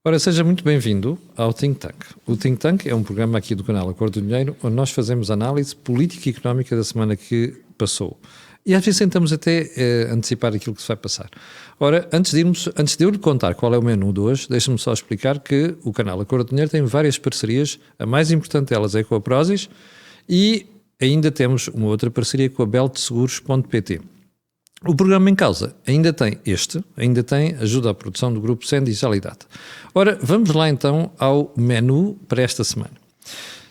Ora, seja muito bem-vindo ao Think Tank. O Think Tank é um programa aqui do canal Acordo do Dinheiro, onde nós fazemos análise política e económica da semana que passou. E às vezes tentamos até antecipar aquilo que se vai passar. Ora, antes de eu lhe contar qual é o menu de hoje, deixa-me só explicar que o canal Acordo do Dinheiro tem várias parcerias. A mais importante delas é com a Prozis e ainda temos uma outra parceria com a beltseguros.pt. O programa em causa ainda tem ajuda à produção do grupo Sen Digitalidade. Ora, vamos lá então ao menu para esta semana.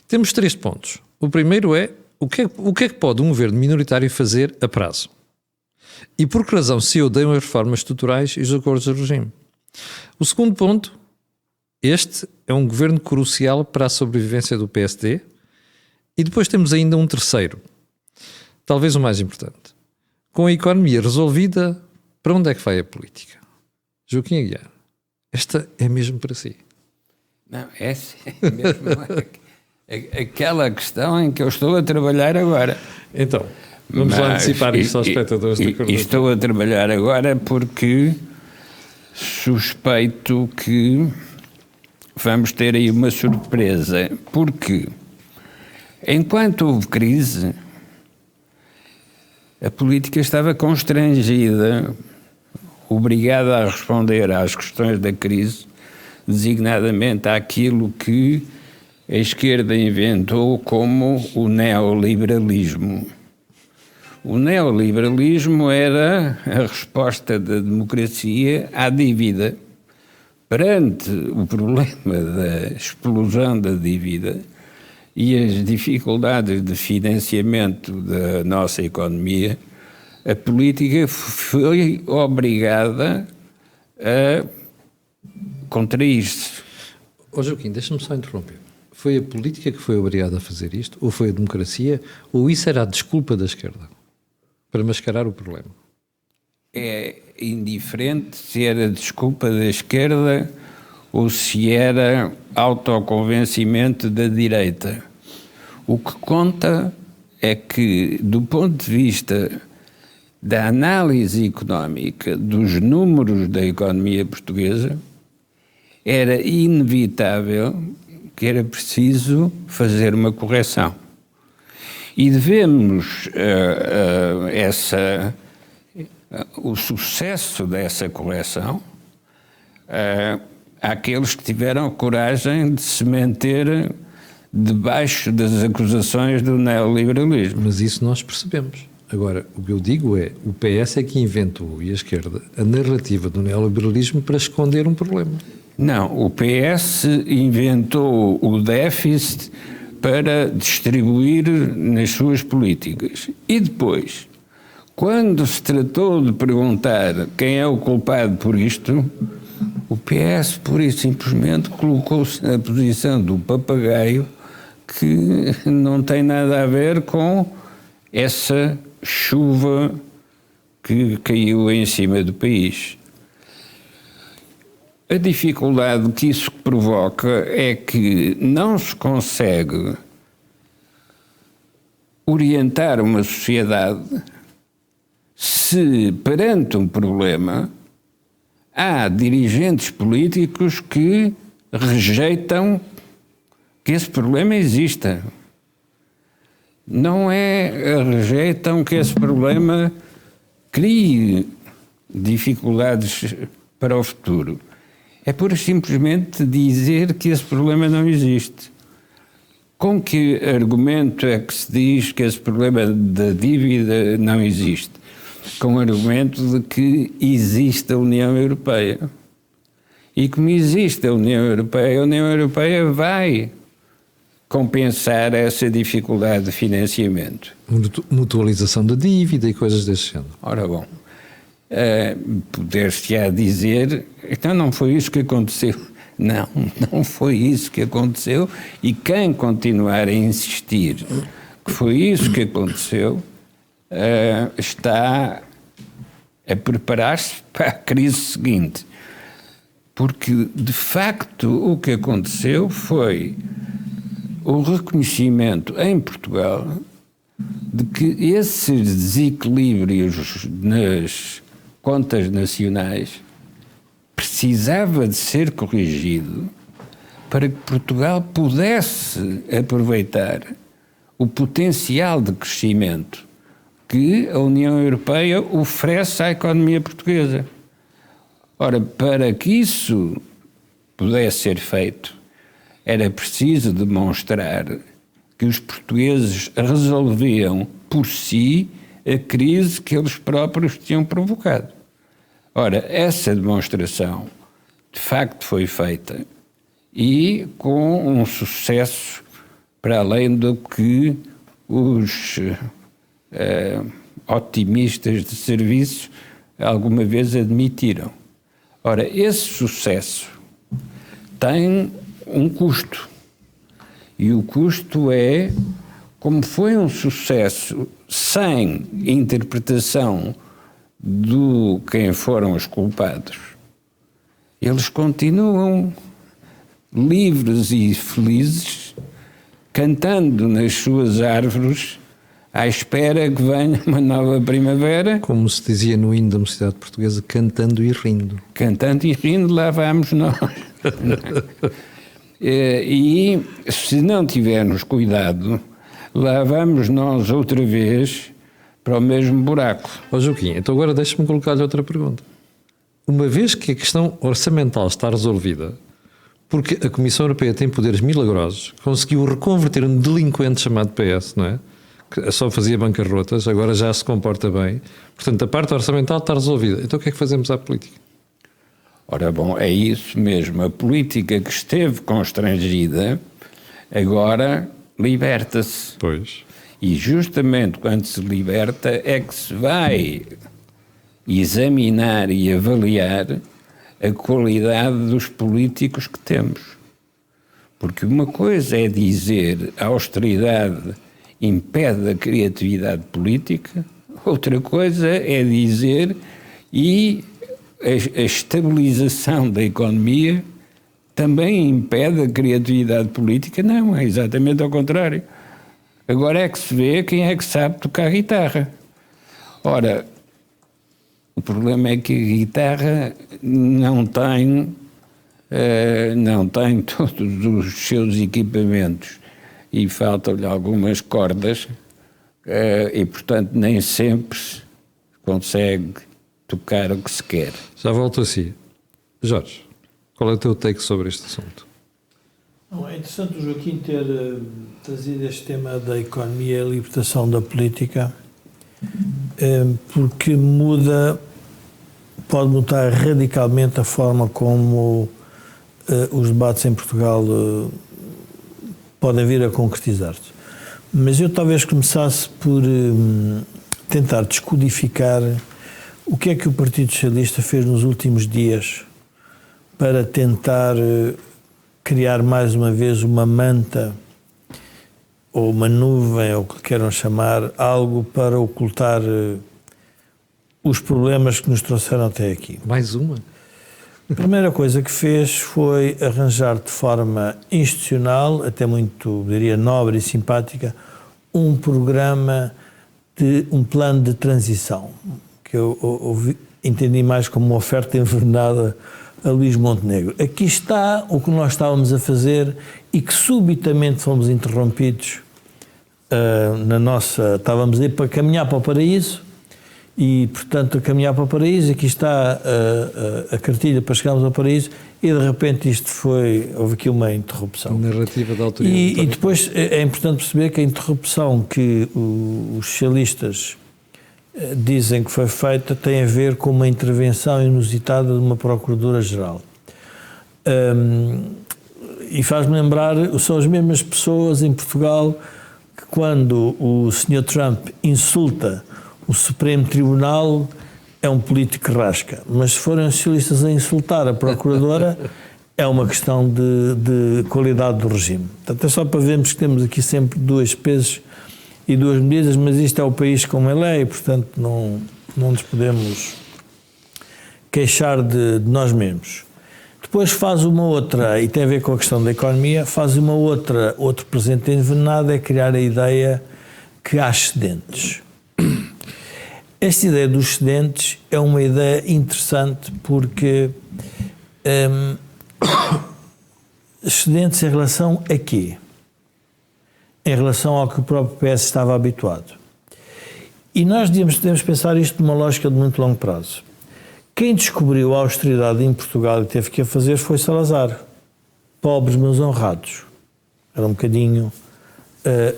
Temos 3 pontos. O primeiro é o que é que pode um governo minoritário fazer a prazo? E por que razão se odeiam as reformas estruturais e os acordos de regime? O segundo ponto, este é um governo crucial para a sobrevivência do PSD. E depois temos ainda um terceiro, talvez o mais importante. Com a economia resolvida, para onde é que vai a política? Joaquim Aguiar, esta é mesmo para si. Não, essa é mesmo aquela questão em que eu estou a trabalhar agora. Então, vamos lá antecipar isto aos espectadores da Acordo. Estou a trabalhar agora porque suspeito que vamos ter aí uma surpresa. Porque enquanto houve crise, a política estava constrangida, obrigada a responder às questões da crise, designadamente àquilo que a esquerda inventou como o neoliberalismo. O neoliberalismo era a resposta da democracia à dívida. Perante o problema da explosão da dívida e as dificuldades de financiamento da nossa economia, a política foi obrigada a contrair-se. Joaquim, deixa-me só interromper. Foi a política que foi obrigada a fazer isto? Ou foi a democracia? Ou isso era a desculpa da esquerda para mascarar o problema? É indiferente se era desculpa da esquerda ou se era autoconvencimento da direita. O que conta é que, do ponto de vista da análise económica dos números da economia portuguesa, era inevitável que era preciso fazer uma correção. E devemos o sucesso dessa correção àqueles que tiveram coragem de se manter debaixo das acusações do neoliberalismo. Mas isso nós percebemos. Agora, o que eu digo é, o PS é que inventou, e a esquerda, a narrativa do neoliberalismo para esconder um problema. Não, o PS inventou o déficit para distribuir nas suas políticas. E depois, quando se tratou de perguntar quem é o culpado por isto, o PS, pura e simplesmente, colocou-se na posição do papagaio que não tem nada a ver com essa chuva que caiu em cima do país. A dificuldade que isso provoca é que não se consegue orientar uma sociedade se, perante um problema, há dirigentes políticos que rejeitam que esse problema exista. Não rejeitam que esse problema crie dificuldades para o futuro. É pura e simplesmente dizer que esse problema não existe. Com que argumento é que se diz que esse problema da dívida não existe? Com o argumento de que existe a União Europeia. E como existe a União Europeia vai compensar essa dificuldade de financiamento. Mutualização da dívida e coisas desse género. Ora bom, poder-se-á dizer, então não foi isso que aconteceu. Não foi isso que aconteceu, e quem continuar a insistir que foi isso que aconteceu, está a preparar-se para a crise seguinte. Porque, de facto, o que aconteceu foi o reconhecimento em Portugal de que esses desequilíbrios nas contas nacionais precisava de ser corrigido para que Portugal pudesse aproveitar o potencial de crescimento que a União Europeia oferece à economia portuguesa. Ora, para que isso pudesse ser feito, era preciso demonstrar que os portugueses resolviam por si a crise que eles próprios tinham provocado. Ora, essa demonstração de facto foi feita e com um sucesso para além do que os otimistas de serviço alguma vez admitiram. Ora, esse sucesso tem um custo. E o custo é, como foi um sucesso sem interpretação de quem foram os culpados, eles continuam livres e felizes, cantando nas suas árvores, à espera que venha uma nova primavera. Como se dizia no hino da Universidade Portuguesa, cantando e rindo. Cantando e rindo, lá vamos nós. E se não tivermos cuidado, lá vamos nós outra vez para o mesmo buraco. Ó Joaquim, então agora deixa-me colocar-lhe outra pergunta. Uma vez que a questão orçamental está resolvida, porque a Comissão Europeia tem poderes milagrosos, conseguiu reconverter um delinquente chamado PS, não é? Que só fazia bancarrotas, agora já se comporta bem. Portanto, a parte orçamental está resolvida. Então o que é que fazemos à política? Ora bom, é isso mesmo. A política que esteve constrangida agora liberta-se. Pois. E justamente quando se liberta é que se vai examinar e avaliar a qualidade dos políticos que temos. Porque uma coisa é dizer a austeridade impede a criatividade política, outra coisa é dizer e a estabilização da economia também impede a criatividade política. Não, é exatamente ao contrário. Agora é que se vê quem é que sabe tocar guitarra. Ora, o problema é que a guitarra não tem todos os seus equipamentos e faltam-lhe algumas cordas e, portanto, nem sempre consegue tocar o que se quer. Já volto a si. Jorge, qual é o teu take sobre este assunto? Não, é interessante o Joaquim ter trazido este tema da economia e a libertação da política, porque pode mudar radicalmente a forma como os debates em Portugal podem vir a concretizar-se. Mas eu talvez começasse por tentar descodificar o que é que o Partido Socialista fez nos últimos dias para tentar criar mais uma vez uma manta ou uma nuvem, ou o que queiram chamar, algo para ocultar os problemas que nos trouxeram até aqui. Mais uma? A primeira coisa que fez foi arranjar de forma institucional, até muito, diria, nobre e simpática, um programa um plano de transição, que eu entendi mais como uma oferta envenenada a Luís Montenegro. Aqui está o que nós estávamos a fazer e que subitamente fomos interrompidos estávamos a ir para caminhar para o paraíso e, portanto, a caminhar para o paraíso, aqui está a cartilha para chegarmos ao paraíso e, de repente, houve aqui uma interrupção. Narrativa da autoria. E depois é importante perceber que a interrupção que os socialistas dizem que foi feita tem a ver com uma intervenção inusitada de uma Procuradora-Geral. E faz-me lembrar, são as mesmas pessoas em Portugal que quando o Sr. Trump insulta o Supremo Tribunal é um político que rasca, mas se forem os socialistas a insultar a Procuradora é uma questão de qualidade do regime. Portanto, é só para vermos que temos aqui sempre dois pesos e duas medidas, mas isto é o país como ele é e, portanto, não nos podemos queixar de nós mesmos. Depois faz uma outra, e tem a ver com a questão da economia, faz outro presente envenenado, é criar a ideia que há excedentes. Esta ideia dos excedentes é uma ideia interessante porque Excedentes em relação a quê? Em relação ao que o próprio PS estava habituado. E nós devemos pensar isto numa lógica de muito longo prazo. Quem descobriu a austeridade em Portugal e teve que a fazer foi Salazar. Pobres, mas honrados. Era um bocadinho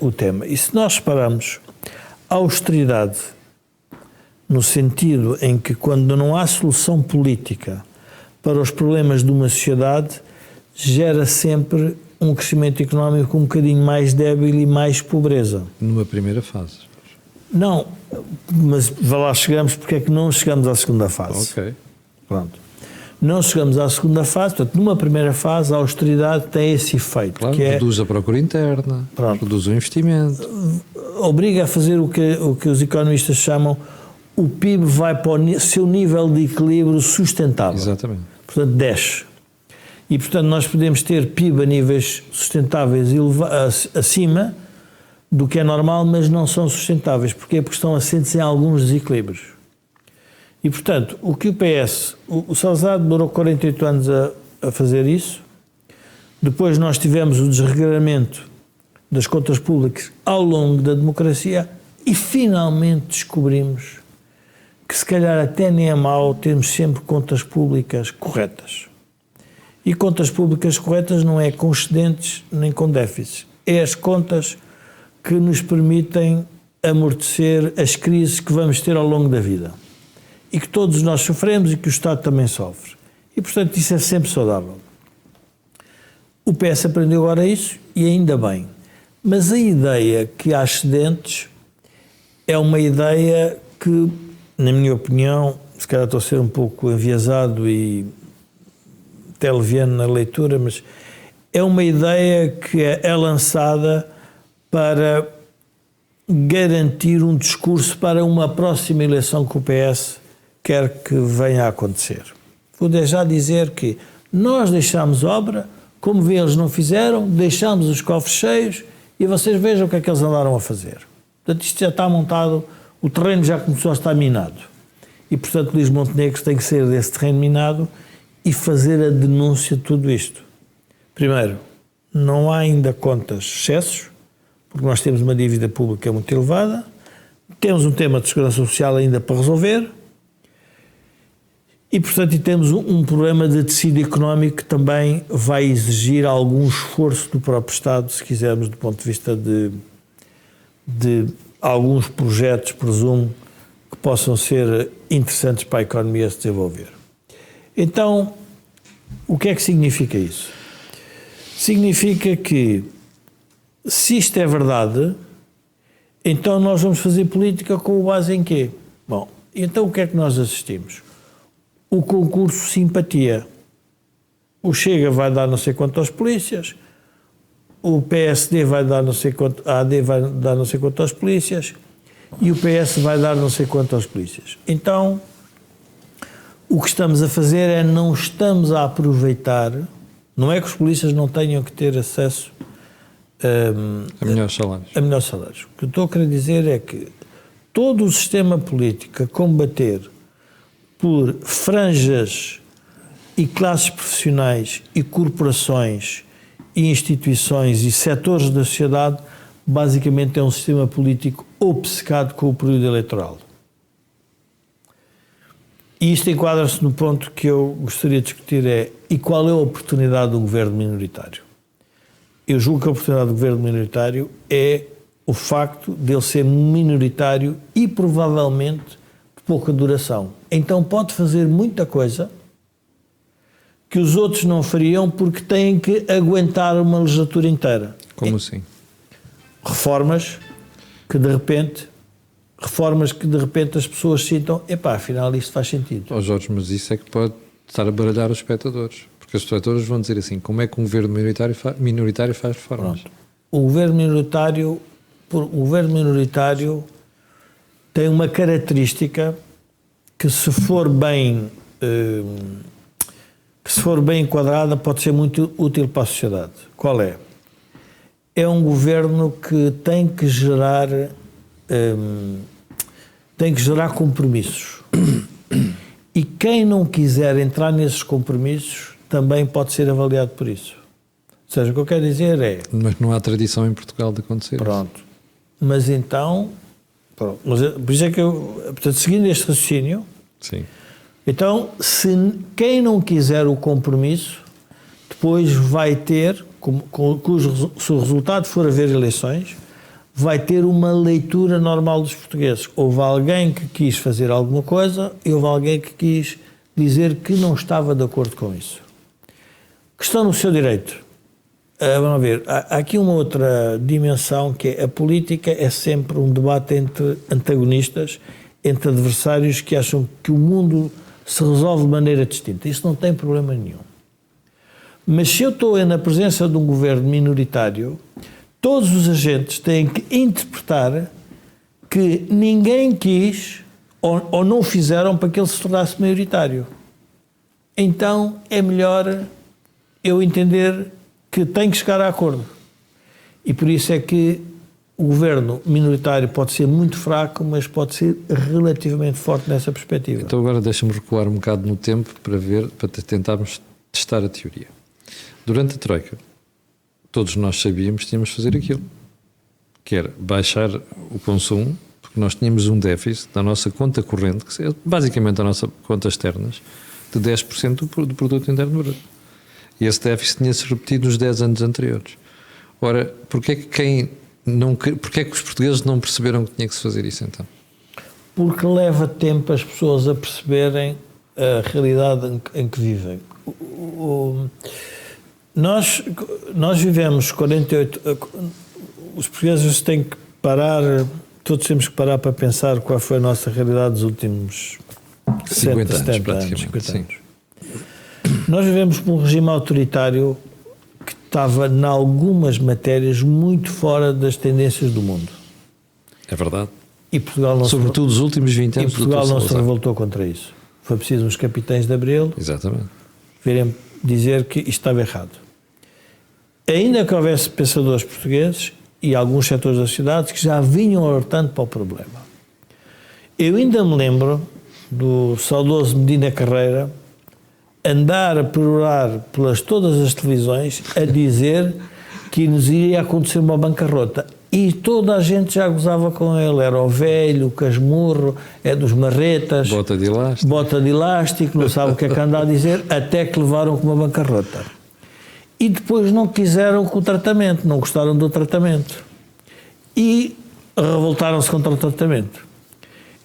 o tema. E se nós repararmos, a austeridade, no sentido em que quando não há solução política para os problemas de uma sociedade, gera sempre um crescimento económico um bocadinho mais débil e mais pobreza. Numa primeira fase. Não, mas vá lá chegamos, porque é que não chegamos à segunda fase? Ok. Pronto. Não chegamos à segunda fase, portanto, numa primeira fase a austeridade tem esse efeito. Claro, que é, reduz a procura interna, Pronto. reduz o investimento. Obriga a fazer o que os economistas chamam o PIB vai para o seu nível de equilíbrio sustentável. Exatamente. Portanto, desce. E, portanto, nós podemos ter PIB a níveis sustentáveis acima do que é normal, mas não são sustentáveis. Porquê? Porque estão assentes em alguns desequilíbrios. E, portanto, o que o PS... O Salazar demorou 48 anos a fazer isso. Depois nós tivemos o desregramento das contas públicas ao longo da democracia e, finalmente, descobrimos que, se calhar, até nem é mau termos sempre contas públicas corretas. E contas públicas corretas não é com excedentes nem com déficits. É as contas que nos permitem amortecer as crises que vamos ter ao longo da vida. E que todos nós sofremos e que o Estado também sofre. E, portanto, isso é sempre saudável. O PS aprendeu agora isso e ainda bem. Mas a ideia que há excedentes é uma ideia que, na minha opinião, se calhar estou a ser um pouco enviesado e até leviano na leitura, mas é uma ideia que é lançada para garantir um discurso para uma próxima eleição que o PS quer que venha a acontecer. Vou já dizer que nós deixámos obra, como vê, eles não fizeram, deixámos os cofres cheios e vocês vejam o que é que eles andaram a fazer. Portanto, isto já está montado, o terreno já começou a estar minado. E, portanto, Luís Montenegro tem que sair desse terreno minado e fazer a denúncia de tudo isto. Primeiro, não há ainda contas excessos, porque nós temos uma dívida pública muito elevada, temos um tema de segurança social ainda para resolver e, portanto, e temos um problema de tecido económico que também vai exigir algum esforço do próprio Estado, se quisermos, do ponto de vista de alguns projetos, presumo, que possam ser interessantes para a economia se desenvolver. Então, o que é que significa isso? Significa que, se isto é verdade, então nós vamos fazer política com base em quê? Bom, então o que é que nós assistimos? O concurso simpatia. O Chega vai dar não sei quanto aos polícias, o PSD vai dar não sei quanto, a AD vai dar não sei quanto aos polícias e o PS vai dar não sei quanto aos polícias. Então, o que estamos a fazer é não estamos a aproveitar, não é que os polícias não tenham que ter acesso A melhores salários. a melhores salários. O que eu estou a querer dizer é que todo o sistema político a combater por franjas e classes profissionais e corporações e instituições e setores da sociedade basicamente é um sistema político obcecado com o período eleitoral. E isto enquadra-se no ponto que eu gostaria de discutir e qual é a oportunidade do governo minoritário? Eu julgo que a oportunidade do governo minoritário é o facto de ele ser minoritário e provavelmente de pouca duração. Então pode fazer muita coisa que os outros não fariam porque têm que aguentar uma legislatura inteira. Como assim? Reformas que de repente as pessoas sintam, epá, afinal isto faz sentido. Oh Jorge, mas isso é que pode estar a baralhar os espectadores. Porque os espectadores vão dizer assim, como é que um governo minoritário faz reformas? Pronto. O governo minoritário tem uma característica que se for bem enquadrada pode ser muito útil para a sociedade. Qual é? É um governo que tem que gerar compromissos. E quem não quiser entrar nesses compromissos também pode ser avaliado por isso. Ou seja, o que eu quero dizer é... Mas não há tradição em Portugal de acontecer Pronto. Mas então... Pronto. Mas, por isso é que eu... Portanto, seguindo este raciocínio... Sim. Então, se quem não quiser o compromisso, depois vai ter, se o resultado for haver eleições, vai ter uma leitura normal dos portugueses. Houve alguém que quis fazer alguma coisa e houve alguém que quis dizer que não estava de acordo com isso. Que estão no seu direito. Vamos ver, há aqui uma outra dimensão, que é a política é sempre um debate entre antagonistas, entre adversários que acham que o mundo se resolve de maneira distinta. Isso não tem problema nenhum. Mas se eu estou na presença de um governo minoritário, todos os agentes têm que interpretar que ninguém quis ou não fizeram para que ele se tornasse maioritário. Então é melhor eu entender que tem que chegar a acordo. E por isso é que o governo minoritário pode ser muito fraco, mas pode ser relativamente forte nessa perspectiva. Então agora deixa-me recuar um bocado no tempo para tentarmos testar a teoria. Durante a Troika, todos nós sabíamos que tínhamos de fazer aquilo, que era baixar o consumo, porque nós tínhamos um déficit da nossa conta corrente, que é basicamente a nossa conta externas, de 10% do produto interno bruto. E esse déficit tinha-se repetido nos 10 anos anteriores. Ora, porquê é que os portugueses não perceberam que tinha que se fazer isso então? Porque leva tempo as pessoas a perceberem a realidade em que vivem. Nós vivemos 48... Os portugueses têm que parar, todos temos que parar para pensar qual foi a nossa realidade dos últimos 50 anos, 70 praticamente, 50 anos. sim. Nós vivemos num regime autoritário que estava, em algumas matérias, muito fora das tendências do mundo. É verdade. E Portugal não Sobretudo os últimos 20 anos. E Portugal não se revoltou contra isso. Foi preciso uns capitães de Abril virem dizer que isto estava errado. Ainda que houvesse pensadores portugueses e alguns setores da sociedade que já vinham alertando para o problema. Eu ainda me lembro do saudoso Medina Carreira andar a perorar pelas todas as televisões a dizer que nos iria acontecer uma bancarrota. E toda a gente já gozava com ele. Era o velho, o casmurro, é dos marretas. Bota de elástico, não sabe o que é que anda a dizer, até que levaram com uma bancarrota. E depois não quiseram com o tratamento, não gostaram do tratamento. E revoltaram-se contra o tratamento.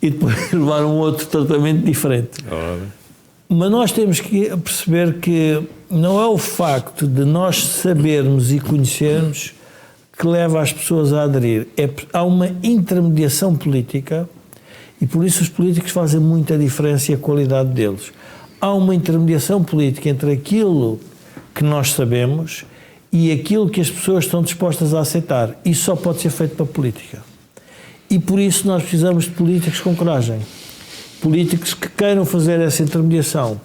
E depois levaram outro tratamento diferente. Mas nós temos que perceber que não é o facto de nós sabermos e conhecermos que leva as pessoas a aderir. Há uma intermediação política e por isso os políticos fazem muita diferença e a qualidade deles. Há uma intermediação política entre aquilo que nós sabemos e aquilo que as pessoas estão dispostas a aceitar. Isso só pode ser feito pela política. E por isso nós precisamos de políticos com coragem. Políticos que queiram fazer essa intermediação.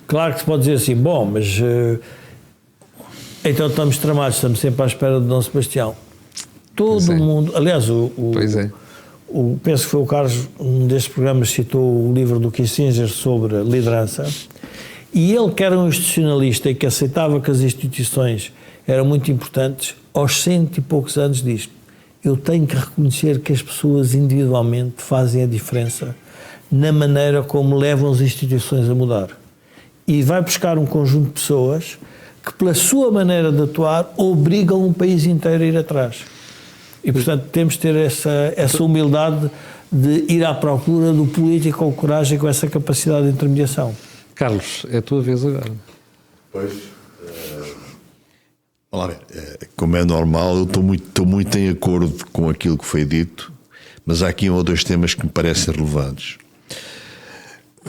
Claro que se pode dizer assim, bom, mas então estamos tramados, estamos sempre à espera de Dom Sebastião. Todo o mundo, aliás, penso que foi o Carlos, um destes programas, citou o livro do Kissinger sobre liderança, e ele, que era um institucionalista e que aceitava que as instituições eram muito importantes, aos 100 e poucos anos diz: eu tenho que reconhecer que as pessoas individualmente fazem a diferença na maneira como levam as instituições a mudar. E vai buscar um conjunto de pessoas que, pela sua maneira de atuar, obrigam um país inteiro a ir atrás. E, portanto, temos de ter essa humildade de ir à procura do político com coragem, com essa capacidade de intermediação. Carlos, é a tua vez agora. Pois. Olá, como é normal, eu estou muito em acordo com aquilo que foi dito, mas há aqui um ou dois temas que me parecem relevantes.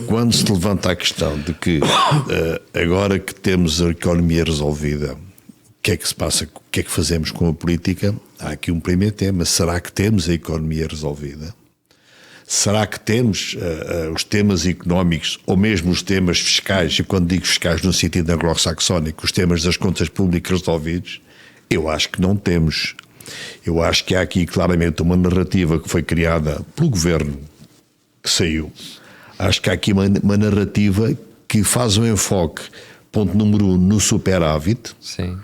Quando se levanta a questão de que agora que temos a economia resolvida, o que é que se passa, o que é que fazemos com a política? Há aqui um primeiro tema: será que temos a economia resolvida? Será que temos os temas económicos ou mesmo os temas fiscais, e quando digo fiscais no sentido anglo-saxónico, os temas das contas públicas resolvidos? Eu acho que não temos. Eu acho que há aqui claramente uma narrativa que foi criada pelo governo que saiu. Acho que há aqui uma narrativa que faz um enfoque ponto número 1, no superávit. Sim.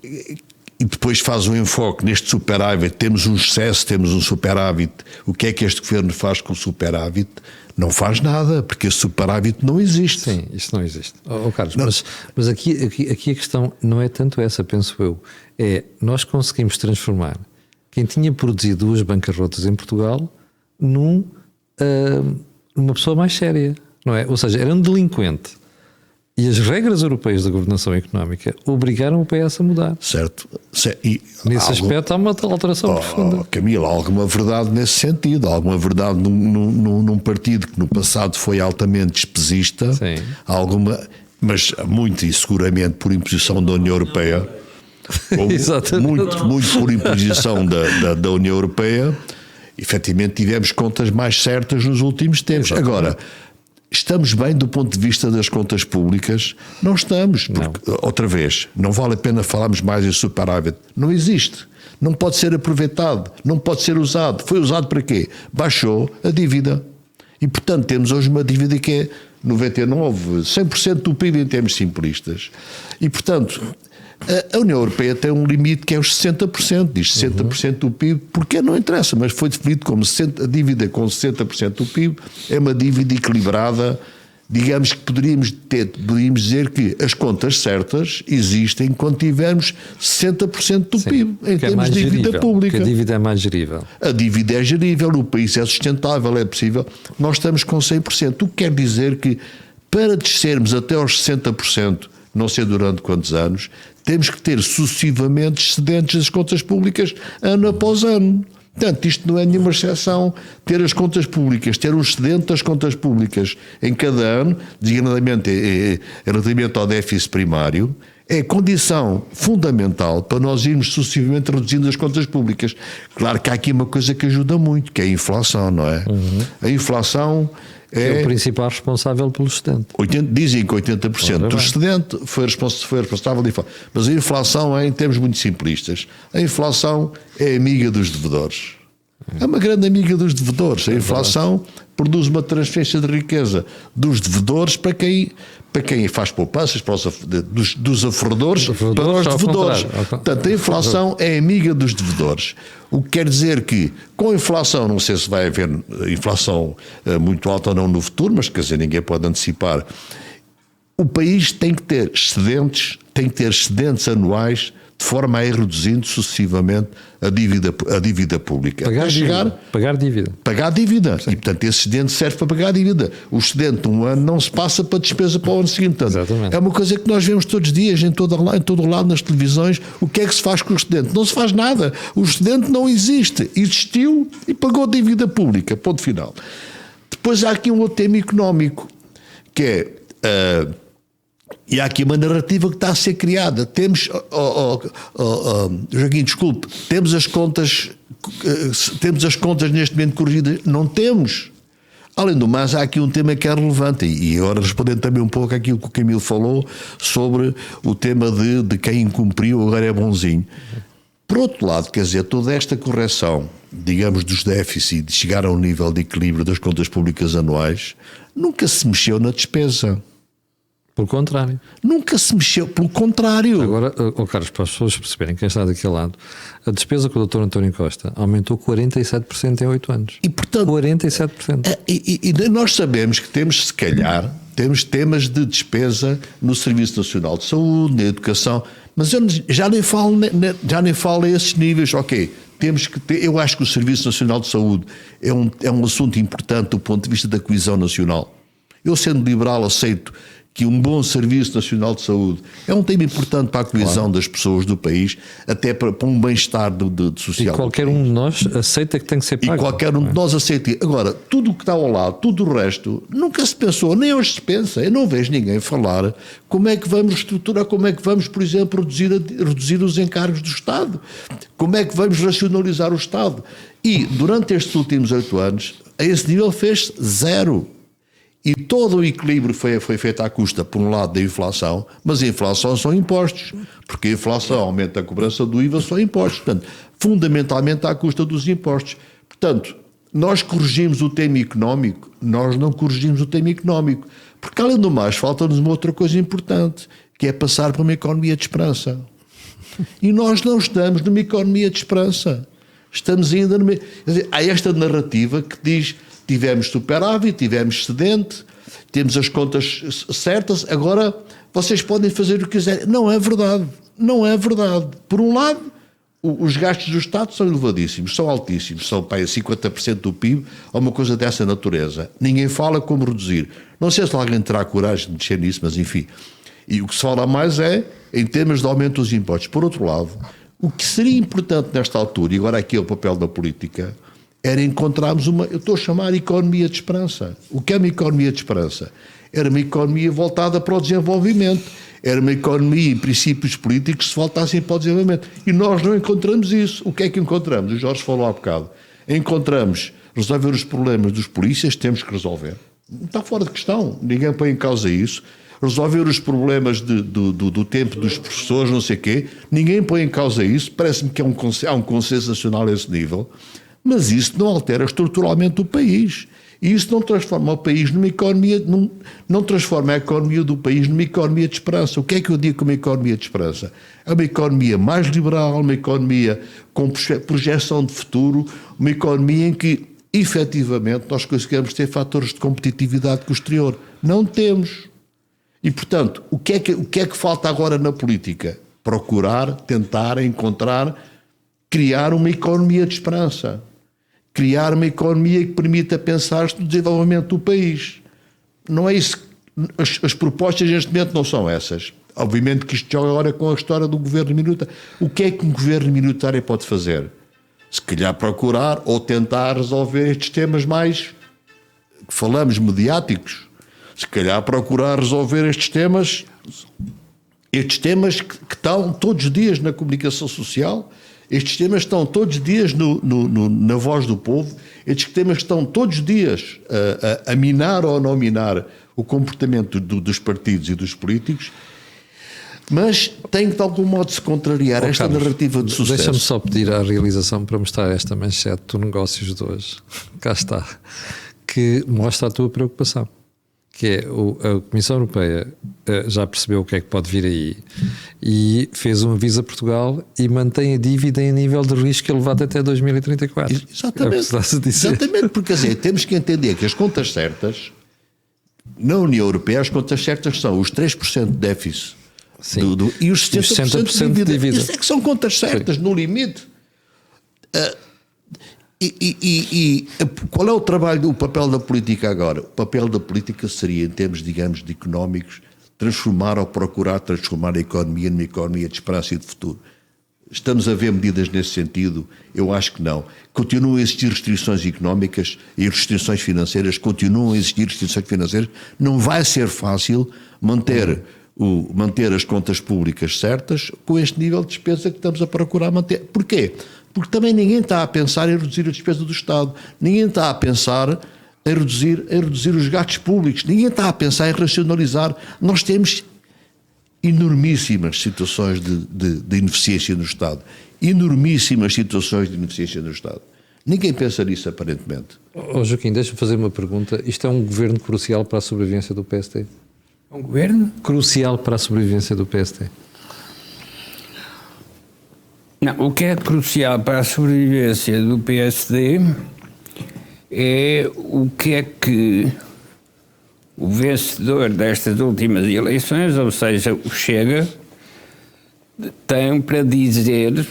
E depois faz um enfoque neste superávit. Temos um excesso, temos um superávit. O que é que este governo faz com o superávit? Não faz nada, porque esse superávit não existe. Sim, isso não existe. Carlos, mas aqui a questão não é tanto essa, penso eu. É, nós conseguimos transformar quem tinha produzido 2 bancarrotas em Portugal numa pessoa mais séria, não é? Ou seja, era um delinquente. E as regras europeias da governação económica obrigaram o PS a mudar. Certo. Nesse aspecto há uma alteração profunda. Camilo, há alguma verdade nesse sentido. Há alguma verdade num partido que no passado foi altamente despesista. Sim. Há alguma, mas muito e seguramente por imposição da União Europeia. muito por imposição da União Europeia. Efetivamente tivemos contas mais certas nos últimos tempos. Exatamente. Agora, estamos bem do ponto de vista das contas públicas? Não estamos. Porque, outra vez, não vale a pena falarmos mais em superávit. Não existe. Não pode ser aproveitado. Não pode ser usado. Foi usado para quê? Baixou a dívida. E, portanto, temos hoje uma dívida que é 99%, 100% do PIB em termos simplistas. E, portanto, a União Europeia tem um limite que é os 60%. Diz 60% do PIB, porque não interessa, mas foi definido como a dívida com 60% do PIB é uma dívida equilibrada. Digamos que poderíamos dizer que as contas certas existem quando tivermos 60% do PIB em termos de dívida pública. A dívida é mais gerível. A dívida é gerível, o país é sustentável, é possível. Nós estamos com 100%, o que quer dizer que para descermos até aos 60%, não sei durante quantos anos, temos que ter sucessivamente excedentes das contas públicas ano após ano. Portanto, isto não é nenhuma exceção. Ter as contas públicas, ter um excedente das contas públicas em cada ano, designadamente relativamente ao déficit primário, é condição fundamental para nós irmos sucessivamente reduzindo as contas públicas. Claro que há aqui uma coisa que ajuda muito, que é a inflação, não é? A inflação é o principal responsável pelo excedente. Dizem que 80% do excedente foi responsável de inflação. Mas a inflação, em termos muito simplistas, a inflação é amiga dos devedores. É uma grande amiga dos devedores. A inflação produz uma transferência de riqueza dos devedores para quem faz poupanças, dos aforradores para os devedores. Portanto, a inflação é amiga dos devedores. O que quer dizer que, com a inflação, não sei se vai haver inflação muito alta ou não no futuro, mas quer dizer, ninguém pode antecipar. O país tem que ter excedentes anuais de forma a ir reduzindo sucessivamente a dívida pública. Pagar dívida. Pagar dívida. Sim. E, portanto, esse excedente serve para pagar a dívida. O excedente de um ano não se passa para despesa para o ano seguinte. Portanto, exatamente. É uma coisa que nós vemos todos os dias, em todo o lado, nas televisões. O que é que se faz com o excedente? Não se faz nada. O excedente não existe. Existiu e pagou dívida pública. Ponto final. Depois há aqui um outro tema económico, que é... e há aqui uma narrativa que está a ser criada. Temos, Joaquim, desculpe, temos as contas neste momento corrigidas? Não temos. Além do mais, há aqui um tema que é relevante, e agora respondendo também um pouco àquilo que o Camilo falou sobre o tema de quem incumpriu agora é bonzinho. Por outro lado, quer dizer, toda esta correção, digamos, dos déficits, de chegar a um nível de equilíbrio das contas públicas anuais, nunca se mexeu na despesa. Pelo contrário. Nunca se mexeu, pelo contrário. Agora, Carlos, para as pessoas perceberem quem está daquele lado, a despesa com o Dr. António Costa aumentou 47% em 8 anos. E, portanto, 47%. E nós sabemos que temos, se calhar, temos temas de despesa no Serviço Nacional de Saúde, na educação, mas eu já nem falo a esses níveis. Ok, temos que ter, eu acho que o Serviço Nacional de Saúde é um assunto importante do ponto de vista da coesão nacional. Eu, sendo liberal, aceito que um bom Serviço Nacional de Saúde é um tema importante para a coesão das pessoas do país, até para um bem-estar social. E qualquer um de nós aceita que tem que ser pago. E qualquer um de nós aceita. Agora, tudo o que está ao lado, tudo o resto, nunca se pensou, nem hoje se pensa. Eu não vejo ninguém falar como é que vamos estruturar, como é que vamos, por exemplo, reduzir os encargos do Estado, como é que vamos racionalizar o Estado. E, durante estes últimos 8 anos, a esse nível fez zero. E todo o equilíbrio foi feito à custa, por um lado, da inflação, mas a inflação são impostos, porque a inflação aumenta a cobrança do IVA, são impostos. Portanto, fundamentalmente à custa dos impostos. Portanto, nós corrigimos o tema económico? Nós não corrigimos o tema económico. Porque, além do mais, falta-nos uma outra coisa importante, que é passar para uma economia de esperança. E nós não estamos numa economia de esperança. Estamos ainda numa... Quer dizer, há esta narrativa que diz: tivemos superávit, tivemos excedente, temos as contas certas, agora vocês podem fazer o que quiserem. Não é verdade. Não é verdade. Por um lado, os gastos do Estado são elevadíssimos, são altíssimos, são para 50% do PIB, ou uma coisa dessa natureza. Ninguém fala como reduzir. Não sei se alguém terá coragem de mexer nisso, mas enfim. E o que se fala mais é em termos de aumento dos impostos. Por outro lado, o que seria importante nesta altura, e agora aqui é o papel da política, era encontrarmos uma, eu estou a chamar economia de esperança. O que é uma economia de esperança? Era uma economia voltada para o desenvolvimento. Era uma economia em princípios políticos que se voltassem para o desenvolvimento. E nós não encontramos isso. O que é que encontramos? O Jorge falou há bocado. Encontramos resolver os problemas dos polícias, temos que resolver. Não está fora de questão. Ninguém põe em causa isso. Resolver os problemas do tempo dos professores, não sei o quê. Ninguém põe em causa isso. Parece-me que há um consenso nacional a esse nível. Mas isso não altera estruturalmente o país. E isso não transforma o país numa economia, não transforma a economia do país numa economia de esperança. O que é que eu digo como economia de esperança? É uma economia mais liberal, uma economia com projeção de futuro, uma economia em que, efetivamente, nós conseguimos ter fatores de competitividade com o exterior. Não temos. E, portanto, o que é que falta agora na política? Procurar, tentar, encontrar, criar uma economia de esperança. Criar uma economia que permita pensar-se no desenvolvimento do país. Não é isso. As propostas neste momento não são essas. Obviamente que isto joga agora com a história do governo minoritário. O que é que um governo minoritário pode fazer? Se calhar procurar ou tentar resolver estes temas mais, que falamos, mediáticos. Se calhar procurar resolver estes temas que estão todos os dias na comunicação social. Estes temas estão todos os dias na voz do povo, estes temas estão todos os dias a minar ou a não minar o comportamento dos partidos e dos políticos, mas tem que de algum modo se contrariar esta Carlos, narrativa de sucesso. Deixa-me só pedir à realização para mostrar esta manchete do Negócios de hoje, cá está, que mostra a tua preocupação. Que é a Comissão Europeia já percebeu o que é que pode vir aí e fez um aviso a Portugal e mantém a dívida em nível de risco elevado até 2034. Exatamente, exatamente, porque quer dizer, temos que entender que as contas certas, na União Europeia, as contas certas são os 3% de déficit e os 60% de dívida. Isso é que são contas certas, no limite. E qual é o papel da política agora? O papel da política seria, em termos, digamos, de económicos, transformar ou procurar transformar a economia numa economia de esperança e de futuro. Estamos a ver medidas nesse sentido? Eu acho que não. Continuam a existir restrições económicas e restrições financeiras, continuam a existir restrições financeiras. Não vai ser fácil manter as contas públicas certas com este nível de despesa que estamos a procurar manter. Porquê? Porque também ninguém está a pensar em reduzir a despesa do Estado, ninguém está a pensar em reduzir os gastos públicos, ninguém está a pensar em racionalizar. Nós temos enormíssimas situações de ineficiência no Estado, enormíssimas situações de ineficiência no Estado. Ninguém pensa nisso, aparentemente. Joaquim, deixa-me fazer uma pergunta. Isto é um governo crucial para a sobrevivência do PST? Um governo? Crucial para a sobrevivência do PST. Não, o que é crucial para a sobrevivência do PSD é o que é que o vencedor destas últimas eleições, ou seja, o Chega, tem para dizer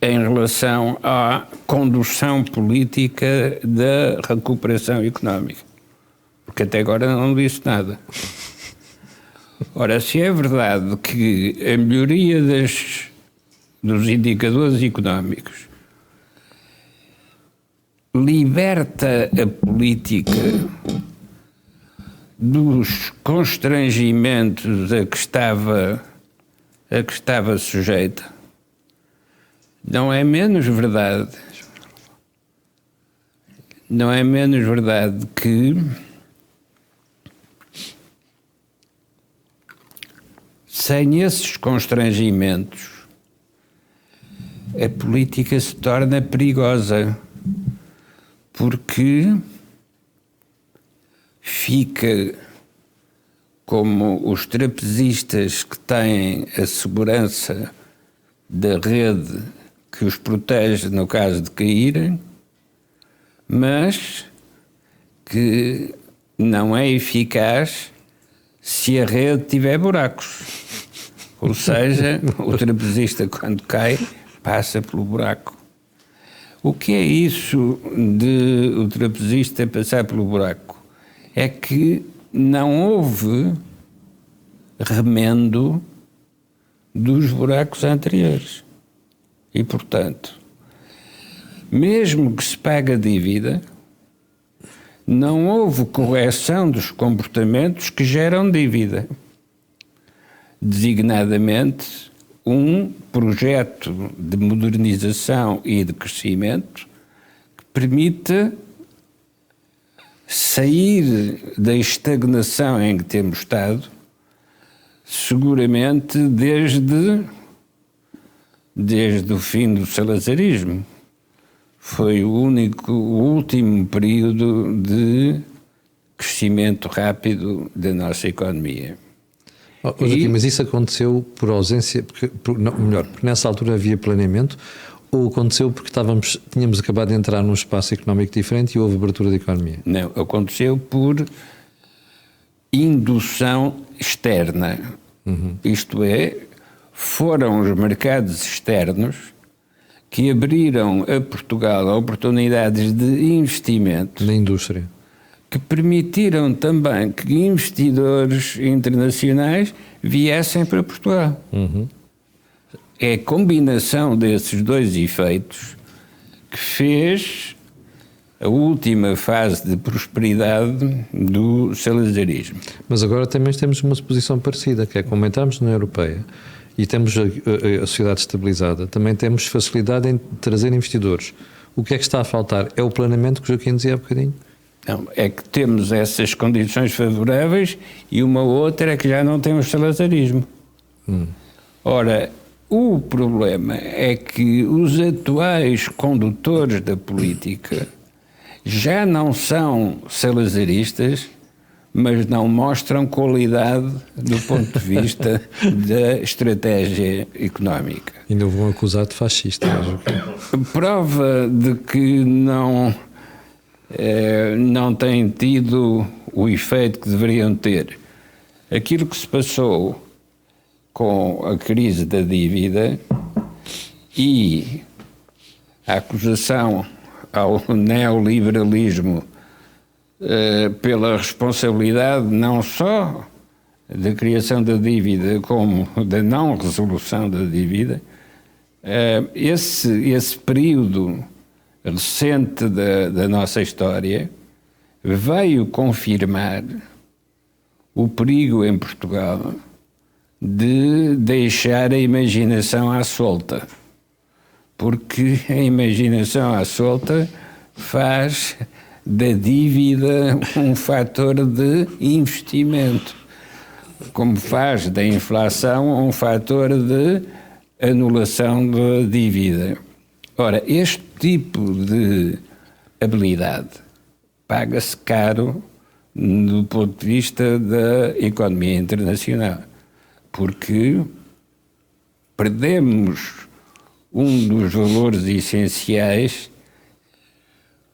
em relação à condução política da recuperação económica. Porque até agora não disse nada. Ora, se é verdade que a melhoria dos indicadores económicos liberta a política dos constrangimentos a que estava sujeita, não é menos verdade que sem esses constrangimentos a política se torna perigosa, porque fica como os trapezistas que têm a segurança da rede que os protege no caso de caírem, mas que não é eficaz se a rede tiver buracos. Ou seja, o trapezista quando cai passa pelo buraco. O que é isso de o trapezista passar pelo buraco? É que não houve remendo dos buracos anteriores. E, portanto, mesmo que se pague a dívida, não houve correção dos comportamentos que geram dívida. Designadamente, um projeto de modernização e de crescimento que permita sair da estagnação em que temos estado, seguramente desde o fim do salazarismo. Foi o último período de crescimento rápido da nossa economia. Mas isso aconteceu por ausência, porque nessa altura havia planeamento, ou aconteceu porque tínhamos acabado de entrar num espaço económico diferente e houve abertura da economia? Não, aconteceu por indução externa. Isto é, foram os mercados externos que abriram a Portugal oportunidades de investimento Na indústria. que permitiram também que investidores internacionais viessem para Portugal. É a combinação desses dois efeitos que fez a última fase de prosperidade do salazarismo. Mas agora também temos uma posição parecida, que é como entramos na União Europeia e temos a sociedade estabilizada, também temos facilidade em trazer investidores. O que é que está a faltar? É o planeamento que o Joaquim dizia há bocadinho? Não, é que temos essas condições favoráveis e uma outra é que já não temos salazarismo. Ora, o problema é que os atuais condutores da política já não são salazaristas, mas não mostram qualidade do ponto de vista da estratégia económica. Ainda vão acusar de fascista, Joaquim. Prova de que não têm tido o efeito que deveriam ter. Aquilo que se passou com a crise da dívida e a acusação ao neoliberalismo pela responsabilidade não só da criação da dívida como da não resolução da dívida, esse período recente da nossa história veio confirmar o perigo em Portugal de deixar a imaginação à solta, porque a imaginação à solta faz da dívida um fator de investimento, como faz da inflação um fator de anulação da dívida. Ora, este tipo de habilidade paga-se caro do ponto de vista da economia internacional, porque perdemos um dos valores essenciais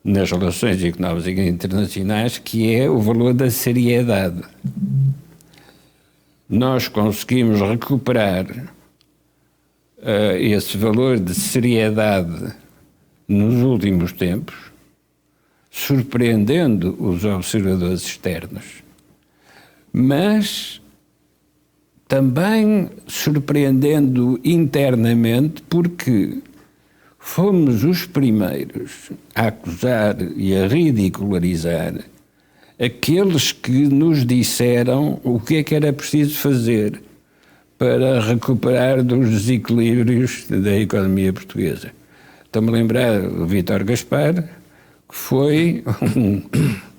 nas relações económicas internacionais, que é o valor da seriedade. Nós conseguimos recuperar esse valor de seriedade nos últimos tempos, surpreendendo os observadores externos, mas também surpreendendo internamente, porque fomos os primeiros a acusar e a ridicularizar aqueles que nos disseram o que é que era preciso fazer para recuperar dos desequilíbrios da economia portuguesa. Estou-me a lembrar do Vítor Gaspar, que foi um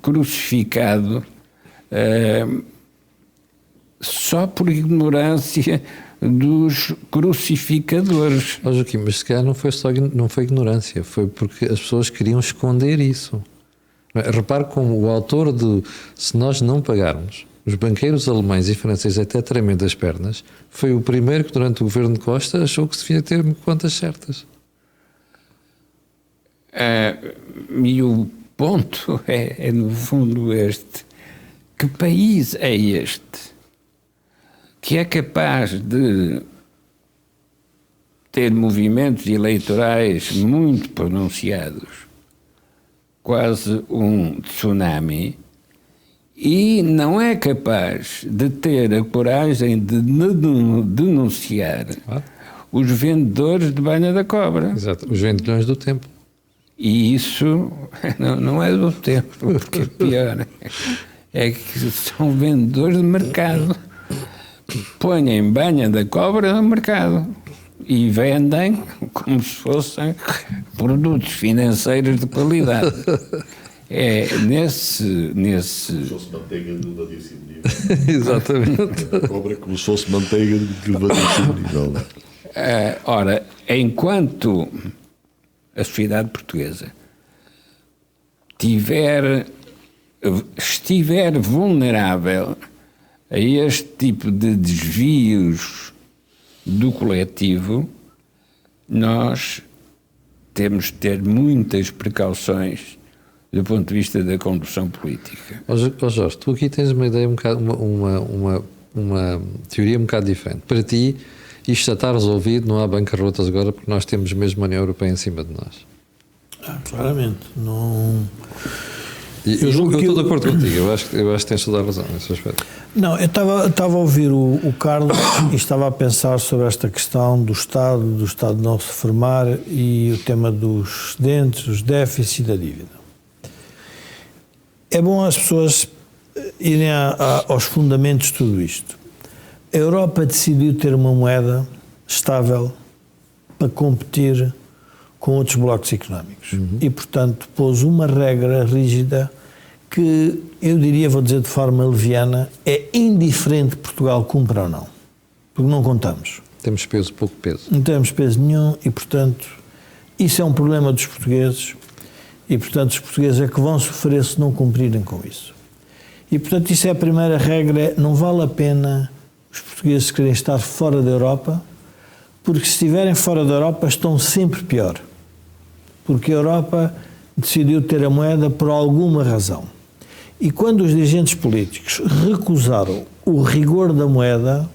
crucificado só por ignorância dos crucificadores. Joaquim, mas se calhar não foi ignorância, foi porque as pessoas queriam esconder isso. Repare como o autor de Se Nós Não Pagarmos, os banqueiros alemães e franceses até tremendo das pernas, foi o primeiro que durante o governo de Costa achou que se devia ter contas certas. E o ponto é no fundo este. Que país é este que é capaz de ter movimentos eleitorais muito pronunciados, quase um tsunami, e não é capaz de ter a coragem de denunciar os vendedores de banha da cobra? Exato, os vendilhões do tempo. E isso não é do tempo, porque é pior. É que são vendedores de mercado. Põem banha da cobra no mercado e vendem como se fossem produtos financeiros de qualidade. É nesse... Como se fosse manteiga de elevadíssimo nível. Exatamente. A cobra como se fosse manteiga de elevadíssimo nível. Ora, enquanto a sociedade portuguesa estiver vulnerável a este tipo de desvios do coletivo, nós temos de ter muitas precauções do ponto de vista da condução política. Jorge, tu aqui tens uma ideia uma teoria um bocado diferente. Para ti, isto já está resolvido, não há bancarrotas agora, porque nós temos mesmo a União Europeia em cima de nós. Claramente, não... Eu estou de acordo contigo, eu acho que tens toda a razão nesse aspecto. Não, eu estava a ouvir o Carlos e estava a pensar sobre esta questão do Estado não se reformar e o tema dos excedentes, dos déficits e da dívida. É bom as pessoas irem aos fundamentos de tudo isto. A Europa decidiu ter uma moeda estável para competir com outros blocos económicos. E, portanto, pôs uma regra rígida que, eu diria, vou dizer de forma leviana, é indiferente Portugal cumpra ou não. Porque não contamos. Temos peso, pouco peso. Não temos peso nenhum e, portanto, isso é um problema dos portugueses e, portanto, os portugueses é que vão sofrer se não cumprirem com isso. E, portanto, isso é a primeira regra. Não vale a pena os portugueses querem estar fora da Europa, porque se estiverem fora da Europa estão sempre pior. Porque a Europa decidiu ter a moeda por alguma razão. E quando os dirigentes políticos recusaram o rigor da moeda,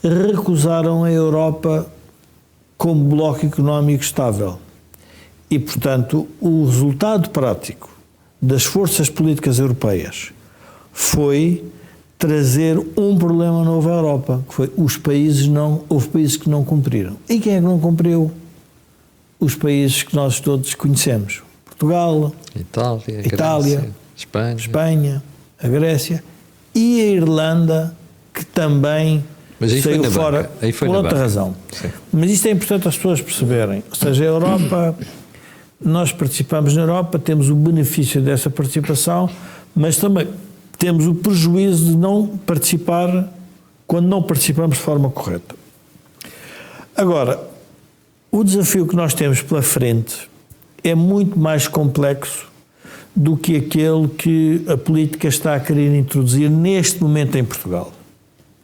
recusaram a Europa como bloco económico estável. E, portanto, o resultado prático das forças políticas europeias foi trazer um problema novo à Europa, que foi houve países que não cumpriram. E quem é que não cumpriu? Os países que nós todos conhecemos. Portugal, Itália, Espanha, a Grécia e a Irlanda, que também saiu fora por outra razão. Sim. Mas isto é importante as pessoas perceberem. Ou seja, a Europa, nós participamos na Europa, temos o benefício dessa participação, mas também temos o prejuízo de não participar quando não participamos de forma correta. Agora, o desafio que nós temos pela frente é muito mais complexo do que aquele que a política está a querer introduzir neste momento em Portugal.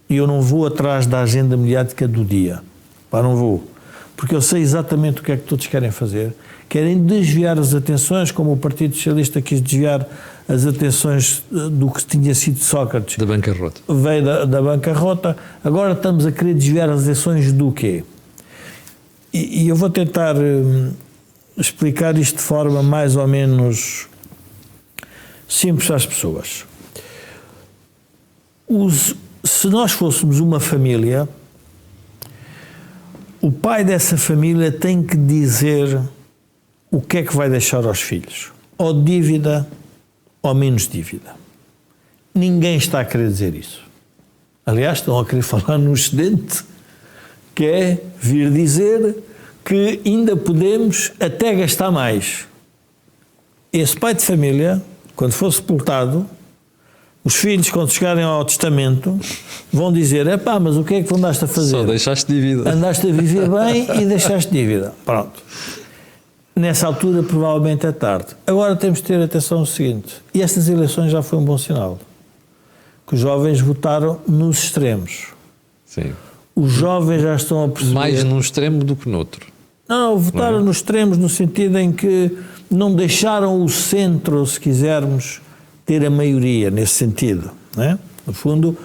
E eu não vou atrás da agenda mediática do dia. Não vou. Porque eu sei exatamente o que é que todos querem fazer. Querem desviar as atenções, como o Partido Socialista quis desviar as atenções do que tinha sido Sócrates. Da bancarrota. Veio da bancarrota. Agora estamos a querer desviar as atenções do quê? E eu vou tentar explicar isto de forma mais ou menos simples às pessoas. Se nós fôssemos uma família, o pai dessa família tem que dizer o que é que vai deixar aos filhos. Ou dívida, ou menos dívida. Ninguém está a querer dizer isso. Aliás, estão a querer falar no excedente, que é vir dizer que ainda podemos até gastar mais. Esse pai de família, quando for sepultado, os filhos, quando chegarem ao testamento, vão dizer: mas o que é que tu andaste a fazer? Só deixaste dívida. Andaste a viver bem e deixaste dívida. Pronto. Nessa altura, provavelmente é tarde. Agora temos de ter atenção ao seguinte, e estas eleições já foi um bom sinal, que os jovens votaram nos extremos. Sim. Os jovens já estão a perceber... Mais num extremo do que noutro. Não, votaram nos extremos no sentido em que não deixaram o centro, se quisermos, ter a maioria nesse sentido, não é? No fundo...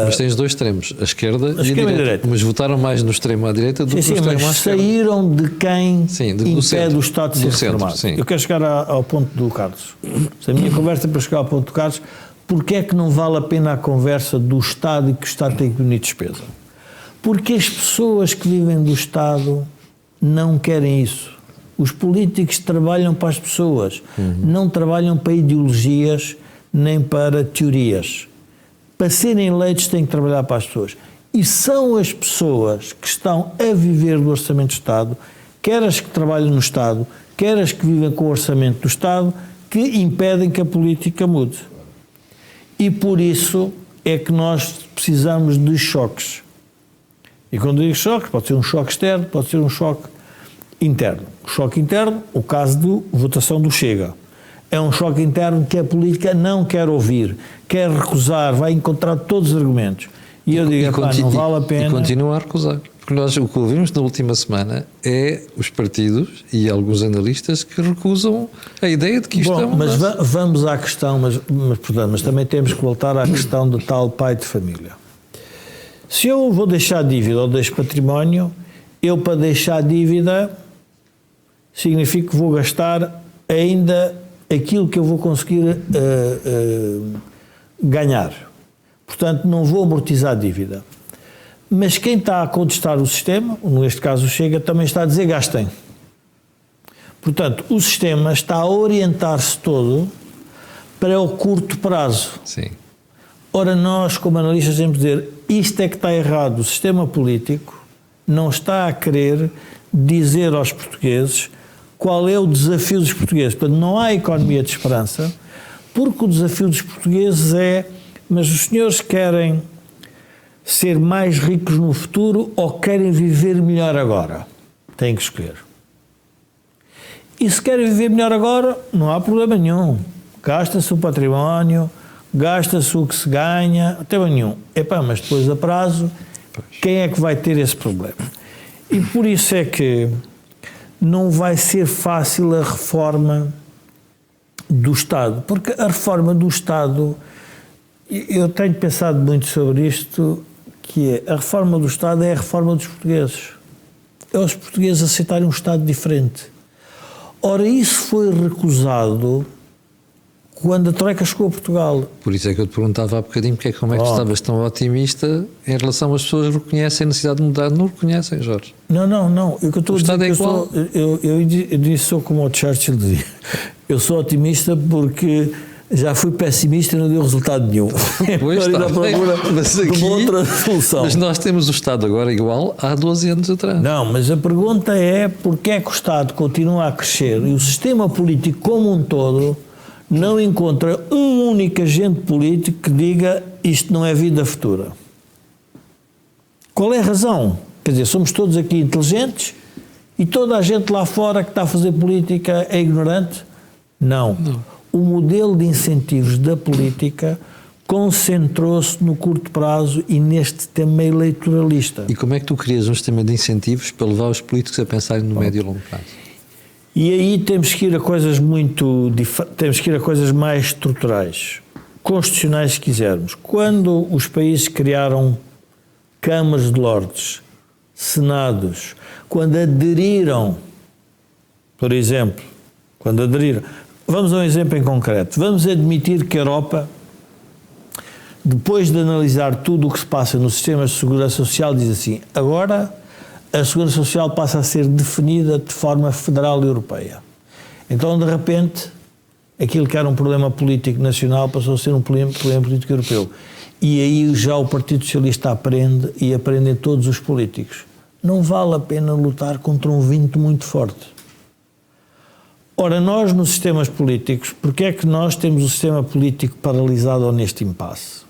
Mas tens dois extremos, a esquerda e a esquerda direita. Mas votaram mais no extremo à direita do que no sim, extremo à mas esquerda. saíram de quem Sim, do impede centro. o Estado de Do ser centro, reformado. sim. Eu quero chegar ao ponto do Carlos. A minha conversa é para chegar ao ponto do Carlos. Porque é que não vale a pena a conversa do Estado e que o Estado tem que diminuir despesa? Porque as pessoas que vivem do Estado não querem isso. Os políticos trabalham para as pessoas, não trabalham para ideologias nem para teorias. Para serem eleitos têm que trabalhar para as pessoas. E são as pessoas que estão a viver do Orçamento do Estado, quer as que trabalham no Estado, quer as que vivem com o Orçamento do Estado, que impedem que a política mude. E por isso é que nós precisamos de choques. E quando digo choques, pode ser um choque externo, pode ser um choque interno. O choque interno, o caso da votação do Chega. É um choque interno que a política não quer ouvir, quer recusar, vai encontrar todos os argumentos. E eu digo, não vale a pena... E continua a recusar. Porque nós, o que ouvimos na última semana é os partidos e alguns analistas que recusam a ideia de que isto é uma mas mudança. vamos à questão, mas também temos que voltar à questão do tal pai de família. Se eu vou deixar dívida ou deixo património, eu para deixar dívida significa que vou gastar ainda aquilo que eu vou conseguir ganhar. Portanto, não vou amortizar a dívida. Mas quem está a contestar o sistema, neste caso o Chega, também está a dizer gastem. Portanto, o sistema está a orientar-se todo para o curto prazo. Sim. Ora, nós, como analistas, temos de dizer isto é que está errado. O sistema político não está a querer dizer aos portugueses qual é o desafio dos portugueses. Portanto, não há economia de esperança, porque o desafio dos portugueses é, mas os senhores querem ser mais ricos no futuro ou querem viver melhor agora? Têm que escolher. E se querem viver melhor agora, não há problema nenhum. Gasta-se o património, gasta-se o que se ganha, não tem nenhum. Mas depois a prazo, quem é que vai ter esse problema? E por isso é que não vai ser fácil a reforma do Estado, porque a reforma do Estado, eu tenho pensado muito sobre isto, que é, a reforma do Estado é a reforma dos portugueses. É os portugueses aceitarem um Estado diferente. Ora, isso foi recusado quando a Troika chegou a Portugal. Por isso é que eu te perguntava há bocadinho como é que tu estavas tão otimista em relação às pessoas que reconhecem a necessidade de mudar. Não reconhecem, Jorge. Não. O que eu estou a dizer é igual. Eu disse, sou como o Churchill dizia. Eu sou otimista porque já fui pessimista e não deu resultado nenhum. Pois está, mas aqui, de uma outra solução. Mas nós temos o Estado agora igual há 12 anos atrás. Não, mas a pergunta é porque é que o Estado continua a crescer e o sistema político como um todo não encontra um único agente político que diga isto não é vida futura. Qual é a razão? Quer dizer, somos todos aqui inteligentes e toda a gente lá fora que está a fazer política é ignorante? Não. O modelo de incentivos da política concentrou-se no curto prazo e neste tema eleitoralista. E como é que tu crias um sistema de incentivos para levar os políticos a pensarem no médio e longo prazo? E aí temos que ir a coisas temos que ir a coisas mais estruturais, constitucionais se quisermos. Quando os países criaram câmaras de lordes, senados, quando aderiram, por exemplo, vamos a um exemplo em concreto, vamos admitir que a Europa, depois de analisar tudo o que se passa no sistema de segurança social, diz assim, agora a segurança social passa a ser definida de forma federal e europeia. Então, de repente, aquilo que era um problema político nacional passou a ser um problema político europeu. E aí já o Partido Socialista aprende e aprendem todos os políticos. Não vale a pena lutar contra um vento muito forte. Ora, nós nos sistemas políticos, porque é que nós temos o sistema político paralisado ou neste impasse?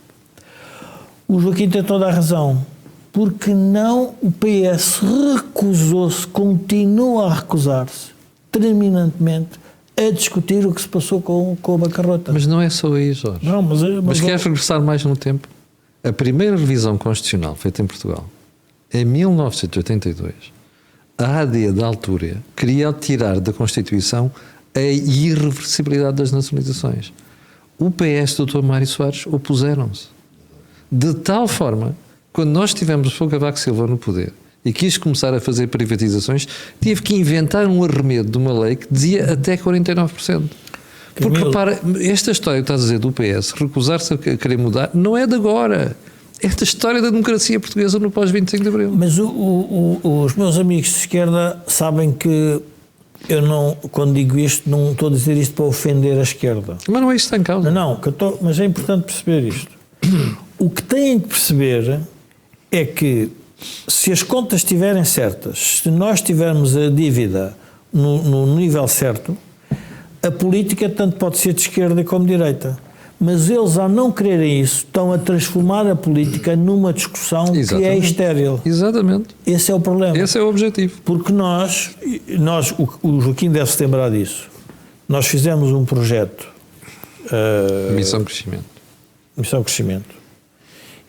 O Joaquim tem toda a razão. Porque não o PS recusou-se, continua a recusar-se terminantemente a discutir o que se passou com a bancarrota. Mas não é só aí, Jorge. Não, Mas queres regressar mais no tempo? A primeira revisão constitucional feita em Portugal, em 1982, a AD da altura queria tirar da Constituição a irreversibilidade das nacionalizações. O PS do Dr. Mário Soares opuseram-se. De tal forma, quando nós tivemos o Cavaco Silva no poder e quis começar a fazer privatizações, teve que inventar um arremedo de uma lei que dizia até 49%. Porque repara, esta história que estás a dizer do PS, recusar-se a querer mudar, não é de agora. É da história da democracia portuguesa no pós-25 de Abril. Mas os meus amigos de esquerda sabem que eu não, quando digo isto, não estou a dizer isto para ofender a esquerda. Mas não é isso que está em causa. Não, mas é importante perceber isto. O que têm que perceber é que se as contas estiverem certas, se nós tivermos a dívida no nível certo, a política tanto pode ser de esquerda como de direita. Mas eles, ao não quererem isso, estão a transformar a política numa discussão que é estéril. Exatamente. Esse é o problema. Esse é o objetivo. Porque o Joaquim deve se lembrar disso, nós fizemos um projeto Missão Crescimento.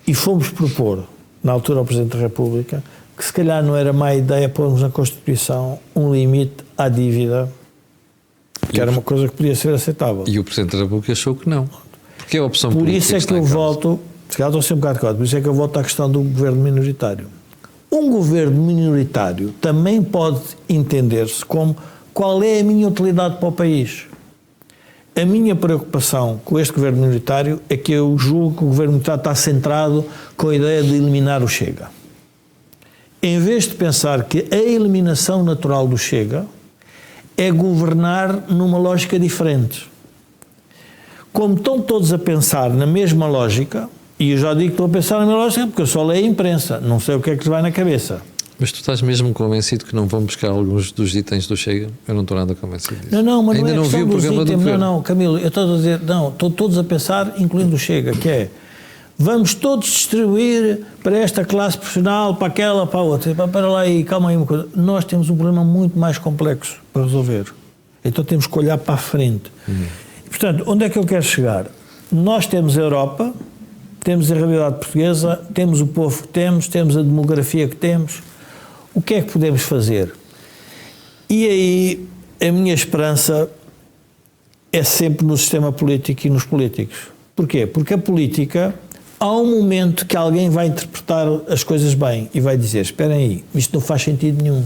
E fomos propor, na altura ao Presidente da República, que se calhar não era má ideia pormos na Constituição um limite à dívida, que era uma coisa que podia ser aceitável. E o Presidente da República achou que não. Porque é a opção por política. Isso é que eu volto, se calhar estou a ser um bocado código, por isso é que eu volto à questão do governo minoritário. Um governo minoritário também pode entender-se como qual é a minha utilidade para o país. A minha preocupação com este governo minoritário é que eu julgo que o governo minoritário está centrado com a ideia de eliminar o Chega. Em vez de pensar que a eliminação natural do Chega é governar numa lógica diferente. Como estão todos a pensar na mesma lógica, e eu já digo que estou a pensar na mesma lógica porque eu só leio a imprensa, não sei o que é que lhes vai na cabeça. Mas tu estás mesmo convencido que não vão buscar alguns dos itens do Chega? Eu não estou nada convencido disso. Não, mas ainda não é não vi o programa do governo. Não, Camilo, eu estou a dizer, não, estão todos a pensar, incluindo o Chega, que é, vamos todos distribuir para esta classe profissional, para aquela, para a outra, para lá e calma aí uma coisa. Nós temos um problema muito mais complexo para resolver. Então temos que olhar para a frente. Portanto, onde é que eu quero chegar? Nós temos a Europa, temos a realidade portuguesa, temos o povo que temos a demografia que temos. O que é que podemos fazer? E aí a minha esperança é sempre no sistema político e nos políticos. Porquê? Porque a política, há um momento que alguém vai interpretar as coisas bem e vai dizer, esperem aí, isto não faz sentido nenhum.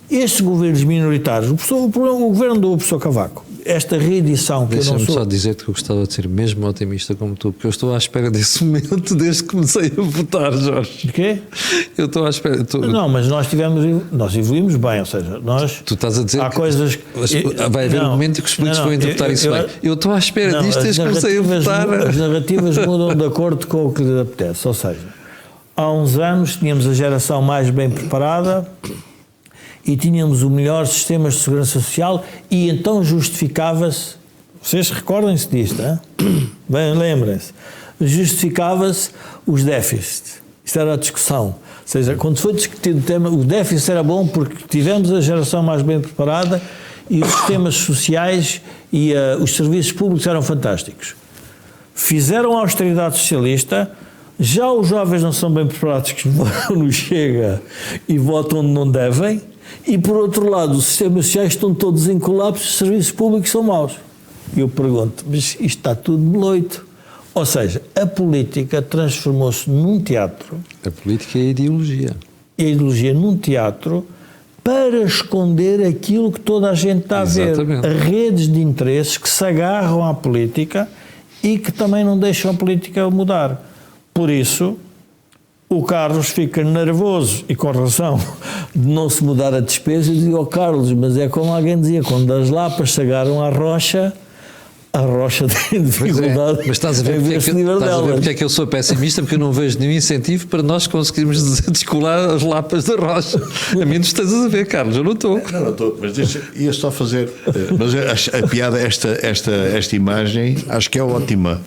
Estes governos minoritários, o governo do professor Cavaco, esta reedição que eu não sou... Deixa-me só dizer-te que eu gostava de ser mesmo otimista como tu, porque eu estou à espera desse momento desde que comecei a votar, Jorge. De quê? Eu estou à espera... Não, mas nós evoluímos bem, ou seja, nós... Tu estás a dizer há coisas... vai haver um momento que os políticos vão interpretar isso bem. Eu estou à espera disto desde que comecei a votar. As narrativas mudam de acordo com o que lhe apetece, ou seja, há uns anos tínhamos a geração mais bem preparada e tínhamos o melhor sistema de segurança social e então justificava-se, vocês recordem-se disto, hein? Bem, lembrem-se, justificava-se os déficits. Isto era a discussão. Ou seja, quando foi discutido o tema, o déficit era bom porque tivemos a geração mais bem preparada e os sistemas sociais e os serviços públicos eram fantásticos. Fizeram a austeridade socialista, já os jovens não são bem preparados que votam no Chega e votam onde não devem, e por outro lado os sistemas sociais estão todos em colapso, os serviços públicos são maus. E eu pergunto, mas isto está tudo de loito. Ou seja, a política transformou-se num teatro. A política é a ideologia. E a ideologia num teatro para esconder aquilo que toda a gente está a ver. Exatamente. Redes de interesses que se agarram à política e que também não deixam a política mudar. Por isso, o Carlos fica nervoso, e com razão, de não se mudar a despesa, e digo, Carlos, mas é como alguém dizia, quando as lapas se agarram à rocha, a rocha tem dificuldade. Mas estás a ver porque é que eu sou pessimista, porque eu não vejo nenhum incentivo para nós conseguirmos descolar as lapas da rocha. A mim não estás a ver, Carlos, eu não estou. Não estou, mas ia só fazer. Mas a piada, esta imagem, acho que é ótima.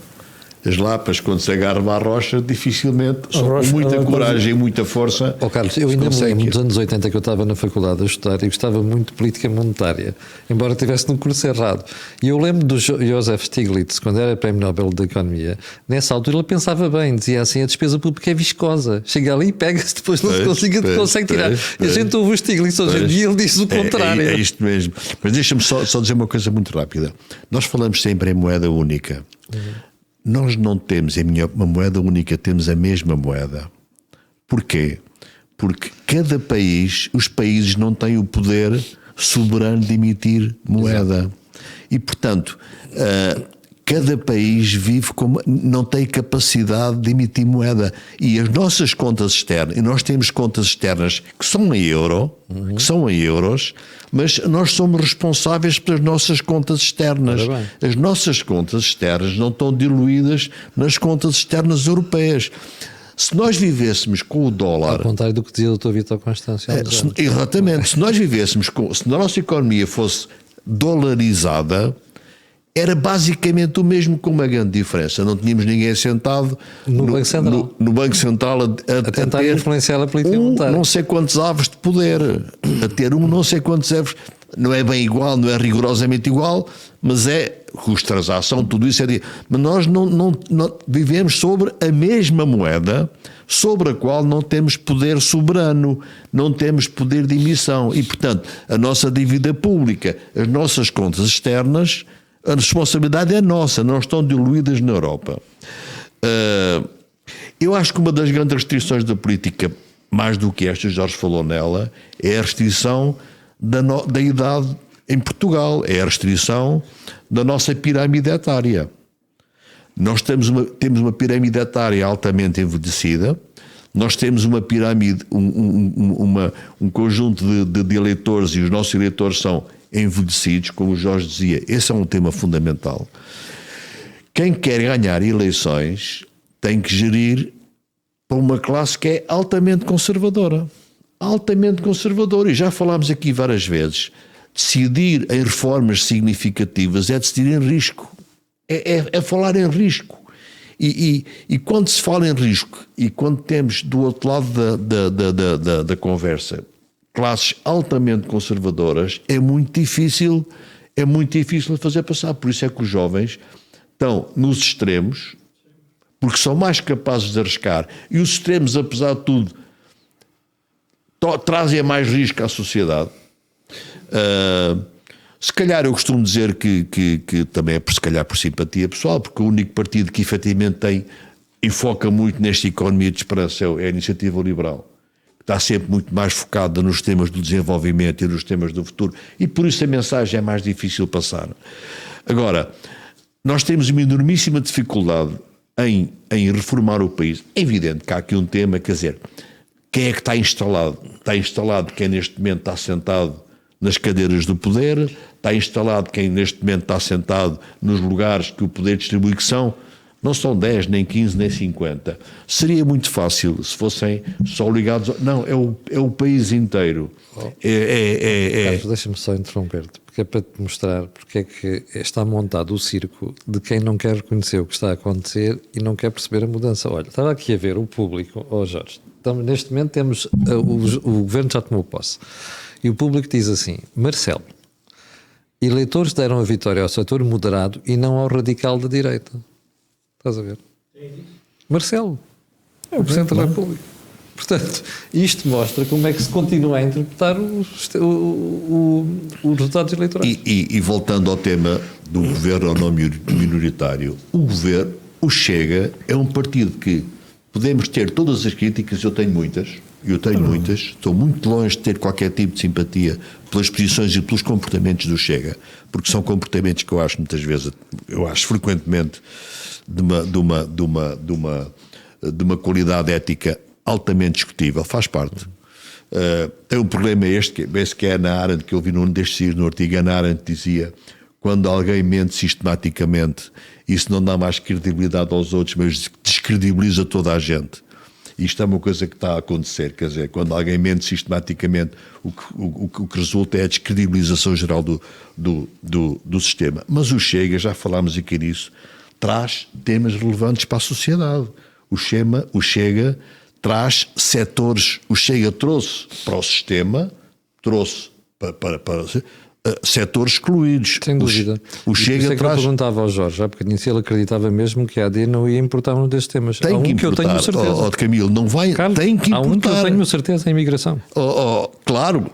As lapas, quando se agarram à rocha, dificilmente, só com rocha, muita ela coragem e muita força. Carlos, eu se ainda me consegue. lembro dos anos 80 que eu estava na faculdade a estudar e gostava muito de política monetária, embora estivesse no curso errado. E eu lembro do Joseph Stiglitz, quando era Prémio Nobel de Economia, nessa altura ele pensava bem, dizia assim: a despesa pública é viscosa, chega ali e pega-se, depois não se consegue tirar. E a gente ouve o Stiglitz hoje em dia e ele diz o contrário. É isto mesmo. Mas deixa-me só dizer uma coisa muito rápida. Nós falamos sempre em moeda única. Nós não temos uma moeda única, temos a mesma moeda. Porquê? Porque cada país, os países não têm o poder soberano de emitir moeda. Exato. E, portanto, cada país vive como não tem capacidade de emitir moeda. E as nossas contas externas, e nós temos contas externas que são em euro, que são em euros, mas nós somos responsáveis pelas nossas contas externas. As nossas contas externas não estão diluídas nas contas externas europeias. Se nós vivêssemos com o dólar... Ao contrário do que dizia o Dr. Vítor Constâncio. Exatamente. Se nós vivêssemos se a nossa economia fosse dolarizada, era basicamente o mesmo, com uma grande diferença. Não tínhamos ninguém sentado no Banco Central, no Banco Central a tentar ter influenciar a política monetária. Não sei quantos avos de poder, a ter não sei quantos avos. Não é bem igual, não é rigorosamente igual, mas é custo de transação, tudo isso é. Mas nós não vivemos sobre a mesma moeda, sobre a qual não temos poder soberano, não temos poder de emissão. E, portanto, a nossa dívida pública, as nossas contas externas, a responsabilidade é nossa, não estão diluídas na Europa. Eu acho que uma das grandes restrições da política, mais do que esta, Jorge falou nela, é a restrição da idade em Portugal, é a restrição da nossa pirâmide etária. Nós temos uma pirâmide etária altamente envelhecida, nós temos uma pirâmide, um conjunto de eleitores, e os nossos eleitores são envelhecidos, como o Jorge dizia. Esse é um tema fundamental. Quem quer ganhar eleições tem que gerir para uma classe que é altamente conservadora. Altamente conservadora. E já falámos aqui várias vezes. Decidir em reformas significativas é decidir em risco. É falar em risco. E quando se fala em risco, e quando temos do outro lado da conversa classes altamente conservadoras, é muito difícil fazer passar. Por isso é que os jovens estão nos extremos, porque são mais capazes de arriscar. E os extremos, apesar de tudo, trazem mais risco à sociedade. Se calhar eu costumo dizer que também é se calhar por simpatia pessoal, porque o único partido que efetivamente enfoca muito nesta economia de esperança é a Iniciativa Liberal. Está sempre muito mais focada nos temas do desenvolvimento e nos temas do futuro, e por isso a mensagem é mais difícil passar. Agora, nós temos uma enormíssima dificuldade em reformar o país. É evidente que há aqui um tema, quer dizer, quem é que está instalado? Está instalado quem neste momento está sentado nas cadeiras do poder, está instalado quem neste momento está sentado nos lugares que o poder distribui, que não são 10, nem 15, nem 50. Seria muito fácil se fossem só ligados... Não, é o país inteiro. Carlos, deixa-me só interromper-te, porque é para te mostrar porque é que está montado o circo de quem não quer reconhecer o que está a acontecer e não quer perceber a mudança. Olha, estava aqui a ver o público, Jorge, então, neste momento temos, o governo já tomou posse, e o público diz assim: Marcelo, eleitores deram a vitória ao setor moderado e não ao radical da direita. Estás a ver? Marcelo, é o Presidente da República. Portanto, isto mostra como é que se continua a interpretar os resultados eleitorais. E voltando ao tema do governo ou não minoritário, o Chega é um partido que podemos ter todas as críticas, eu tenho muitas, estou muito longe de ter qualquer tipo de simpatia pelas posições e pelos comportamentos do Chega, porque são comportamentos que eu acho muitas vezes, frequentemente, de uma qualidade ética altamente discutível, faz parte. Tem um problema que é Hannah Arendt, que eu vi num destes dias no artigo. Hannah Arendt dizia: quando alguém mente sistematicamente, isso não dá mais credibilidade aos outros, mas descredibiliza toda a gente. Isto é uma coisa que está a acontecer, quer dizer, quando alguém mente sistematicamente, o que resulta é a descredibilização geral do sistema. Mas o Chega, já falámos aqui nisso, traz temas relevantes para a sociedade. O Chega traz setores, o Chega trouxe para o sistema, trouxe para setores excluídos. Sem dúvida. O Chega traz... eu perguntava ao Jorge, já porque se ele acreditava mesmo que a AD não ia importar um destes temas. Tem que importar. Que eu tenho certeza. Camilo, não vai, Carlos, tem que importar. Há um que eu tenho certeza, a imigração. Claro,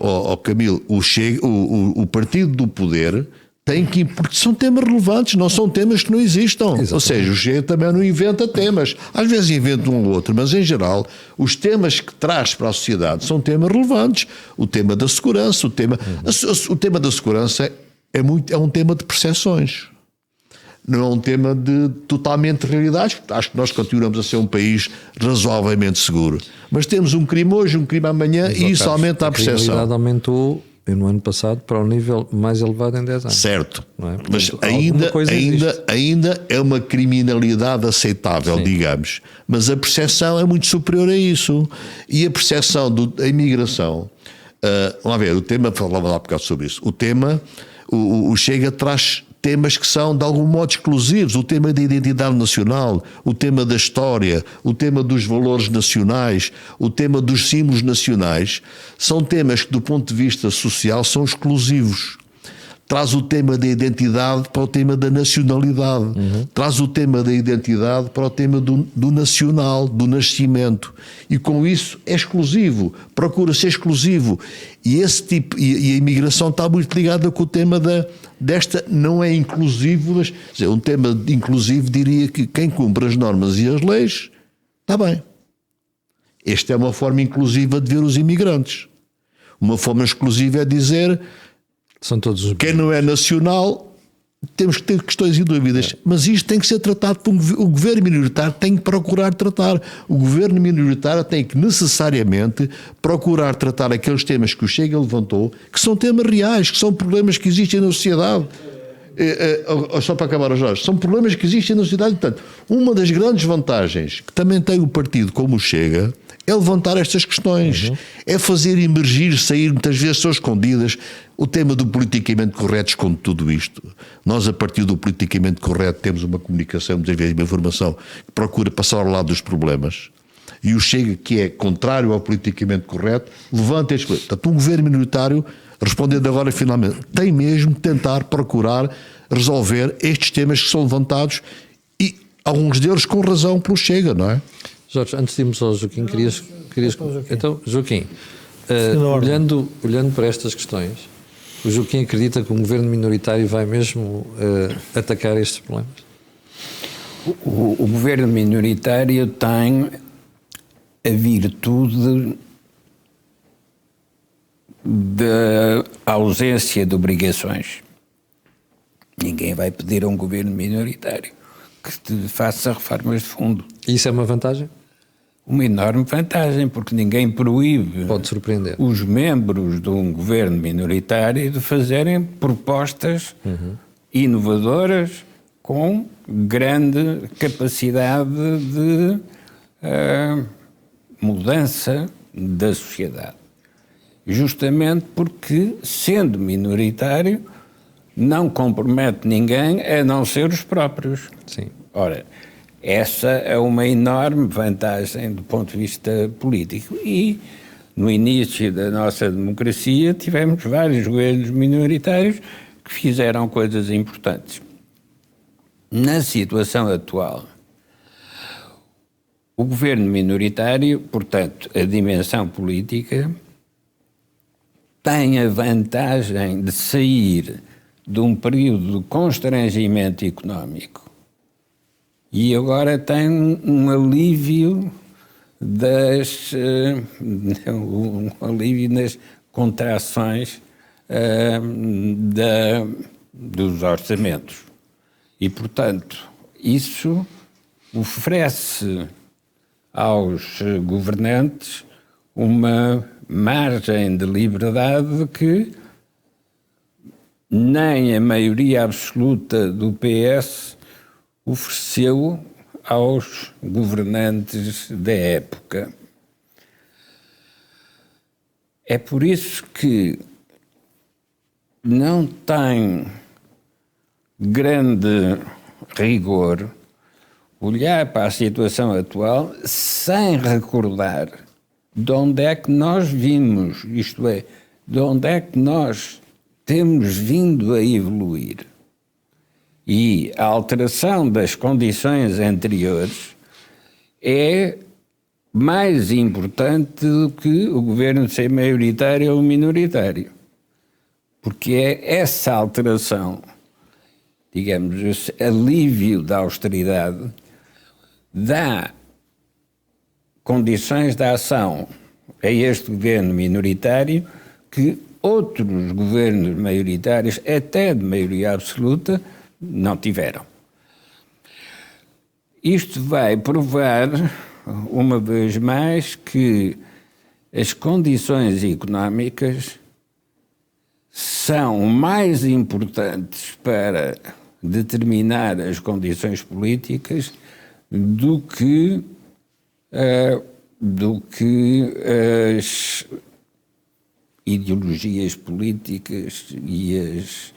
Camilo, o partido do poder tem que, porque são temas relevantes, não são temas que não existam. Exatamente. Ou seja, o Chega também não inventa temas. Às vezes inventa um ou outro, mas em geral, os temas que traz para a sociedade são temas relevantes. O tema da segurança, o tema da segurança é um tema de percepções. Não é um tema de totalmente realidades. Acho que nós continuamos a ser um país razoavelmente seguro. Mas temos um crime hoje, um crime amanhã, e isso aumenta a percepção. A criminalidade aumentou no ano passado para o nível mais elevado em 10 anos. Certo, não é? Mas Portanto, ainda é uma criminalidade aceitável, digamos, mas a percepção é muito superior a isso. E a percepção da imigração, vamos ver, o tema, falava lá um bocado sobre isso, o Chega traz temas que são de algum modo exclusivos, o tema da identidade nacional, o tema da história, o tema dos valores nacionais, o tema dos símbolos nacionais, são temas que do ponto de vista social são exclusivos. Traz o tema da identidade para o tema da nacionalidade, traz o tema da identidade para o tema do nacional, do nascimento, e com isso é exclusivo, procura ser exclusivo, e esse tipo, e a imigração está muito ligada com o tema desta, não é inclusivo, mas um tema inclusivo diria que quem cumpre as normas e as leis está bem. Esta é uma forma inclusiva de ver os imigrantes. Uma forma exclusiva é dizer são todos os quem não é nacional, temos que ter questões e dúvidas, mas isto tem que ser tratado por o governo minoritário, tem que procurar tratar. O governo minoritário tem que necessariamente procurar tratar aqueles temas que o Chega levantou, que são temas reais, que são problemas que existem na sociedade. Só para acabar, Jorge, são problemas que existem na sociedade. Portanto, uma das grandes vantagens que também tem o partido como o Chega é levantar estas questões, é fazer emergir, sair, muitas vezes são escondidas. O tema do politicamente correto esconde tudo isto. Nós, a partir do politicamente correto, temos uma comunicação, muitas vezes uma informação que procura passar ao lado dos problemas. E o Chega, que é contrário ao politicamente correto, levanta estes problemas. Portanto, um governo minoritário, respondendo agora finalmente, tem mesmo de tentar procurar resolver estes temas que são levantados, e alguns deles com razão pelo Chega, não é? Jorge, antes de irmos ao Joaquim, querias... Então, Joaquim, olhando para estas questões, o Joaquim acredita que o governo minoritário vai mesmo atacar estes problemas? O governo minoritário tem a virtude da ausência de obrigações. Ninguém vai pedir a um governo minoritário que faça reformas de fundo. Isso é uma vantagem? Uma enorme vantagem, porque ninguém proíbe Pode surpreender. os membros de um governo minoritário de fazerem propostas inovadoras com grande capacidade de mudança da sociedade. Justamente porque, sendo minoritário, não compromete ninguém a não ser os próprios. Sim. Ora, essa é uma enorme vantagem do ponto de vista político. E, no início da nossa democracia, tivemos vários governos minoritários que fizeram coisas importantes. Na situação atual, o governo minoritário, portanto, a dimensão política, tem a vantagem de sair de um período de constrangimento económico e agora tem um alívio nas contrações dos orçamentos. E, portanto, isso oferece aos governantes uma margem de liberdade que nem a maioria absoluta do PS ofereceu aos governantes da época. É por isso que não tem grande rigor, olhar para a situação atual sem recordar de onde é que nós vimos, isto é, de onde é que nós temos vindo a evoluir. E a alteração das condições anteriores é mais importante do que o governo ser maioritário ou minoritário. Porque é essa alteração, digamos, esse alívio da austeridade, dá condições de ação a este governo minoritário que outros governos maioritários, até de maioria absoluta, não tiveram. Isto vai provar, uma vez mais, que as condições económicas são mais importantes para determinar as condições políticas do que as ideologias políticas e as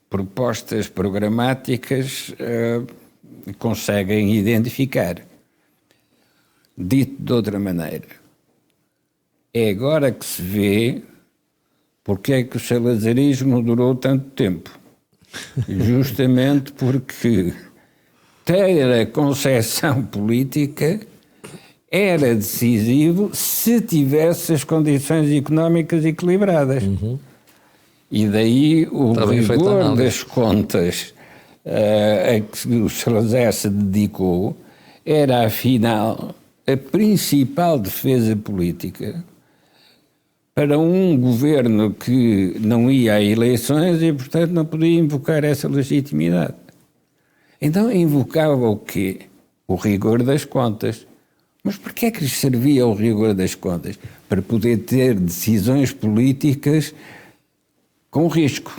propostas programáticas conseguem identificar. Dito de outra maneira, é agora que se vê porque é que o salazarismo durou tanto tempo. Justamente porque ter a concepção política era decisivo se tivesse as condições económicas equilibradas. E daí o rigor das contas a que o Salazar se dedicou era, afinal, a principal defesa política para um governo que não ia a eleições e, portanto, não podia invocar essa legitimidade. Então invocava o quê? O rigor das contas. Mas por que é que lhes servia o rigor das contas? Para poder ter decisões políticas com risco.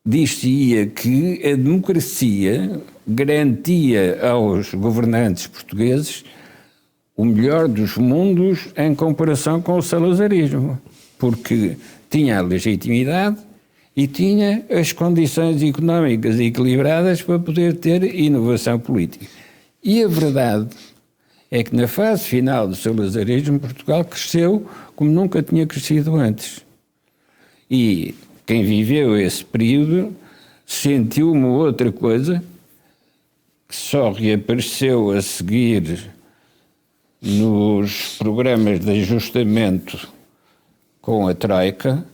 Diz-se-ia que a democracia garantia aos governantes portugueses o melhor dos mundos em comparação com o salazarismo, porque tinha a legitimidade e tinha as condições económicas equilibradas para poder ter inovação política. E a verdade é que na fase final do salazarismo, Portugal cresceu como nunca tinha crescido antes. E quem viveu esse período sentiu uma outra coisa que só reapareceu a seguir nos programas de ajustamento com a Troika,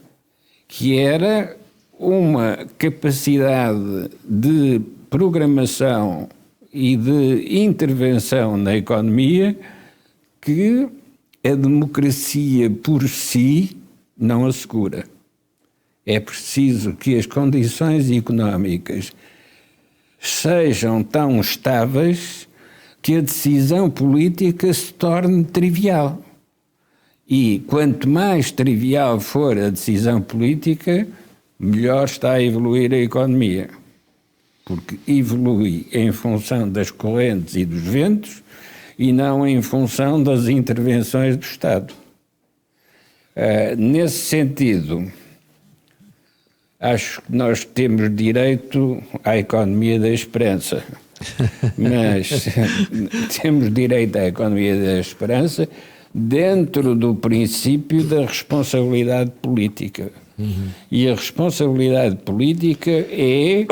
que era uma capacidade de programação e de intervenção na economia que a democracia por si não assegura. É preciso que as condições económicas sejam tão estáveis que a decisão política se torne trivial. E quanto mais trivial for a decisão política, melhor está a evoluir a economia. Porque evolui em função das correntes e dos ventos e não em função das intervenções do Estado. Nesse sentido, acho que nós temos direito à economia da esperança. Mas temos direito à economia da esperança dentro do princípio da responsabilidade política. E a responsabilidade política é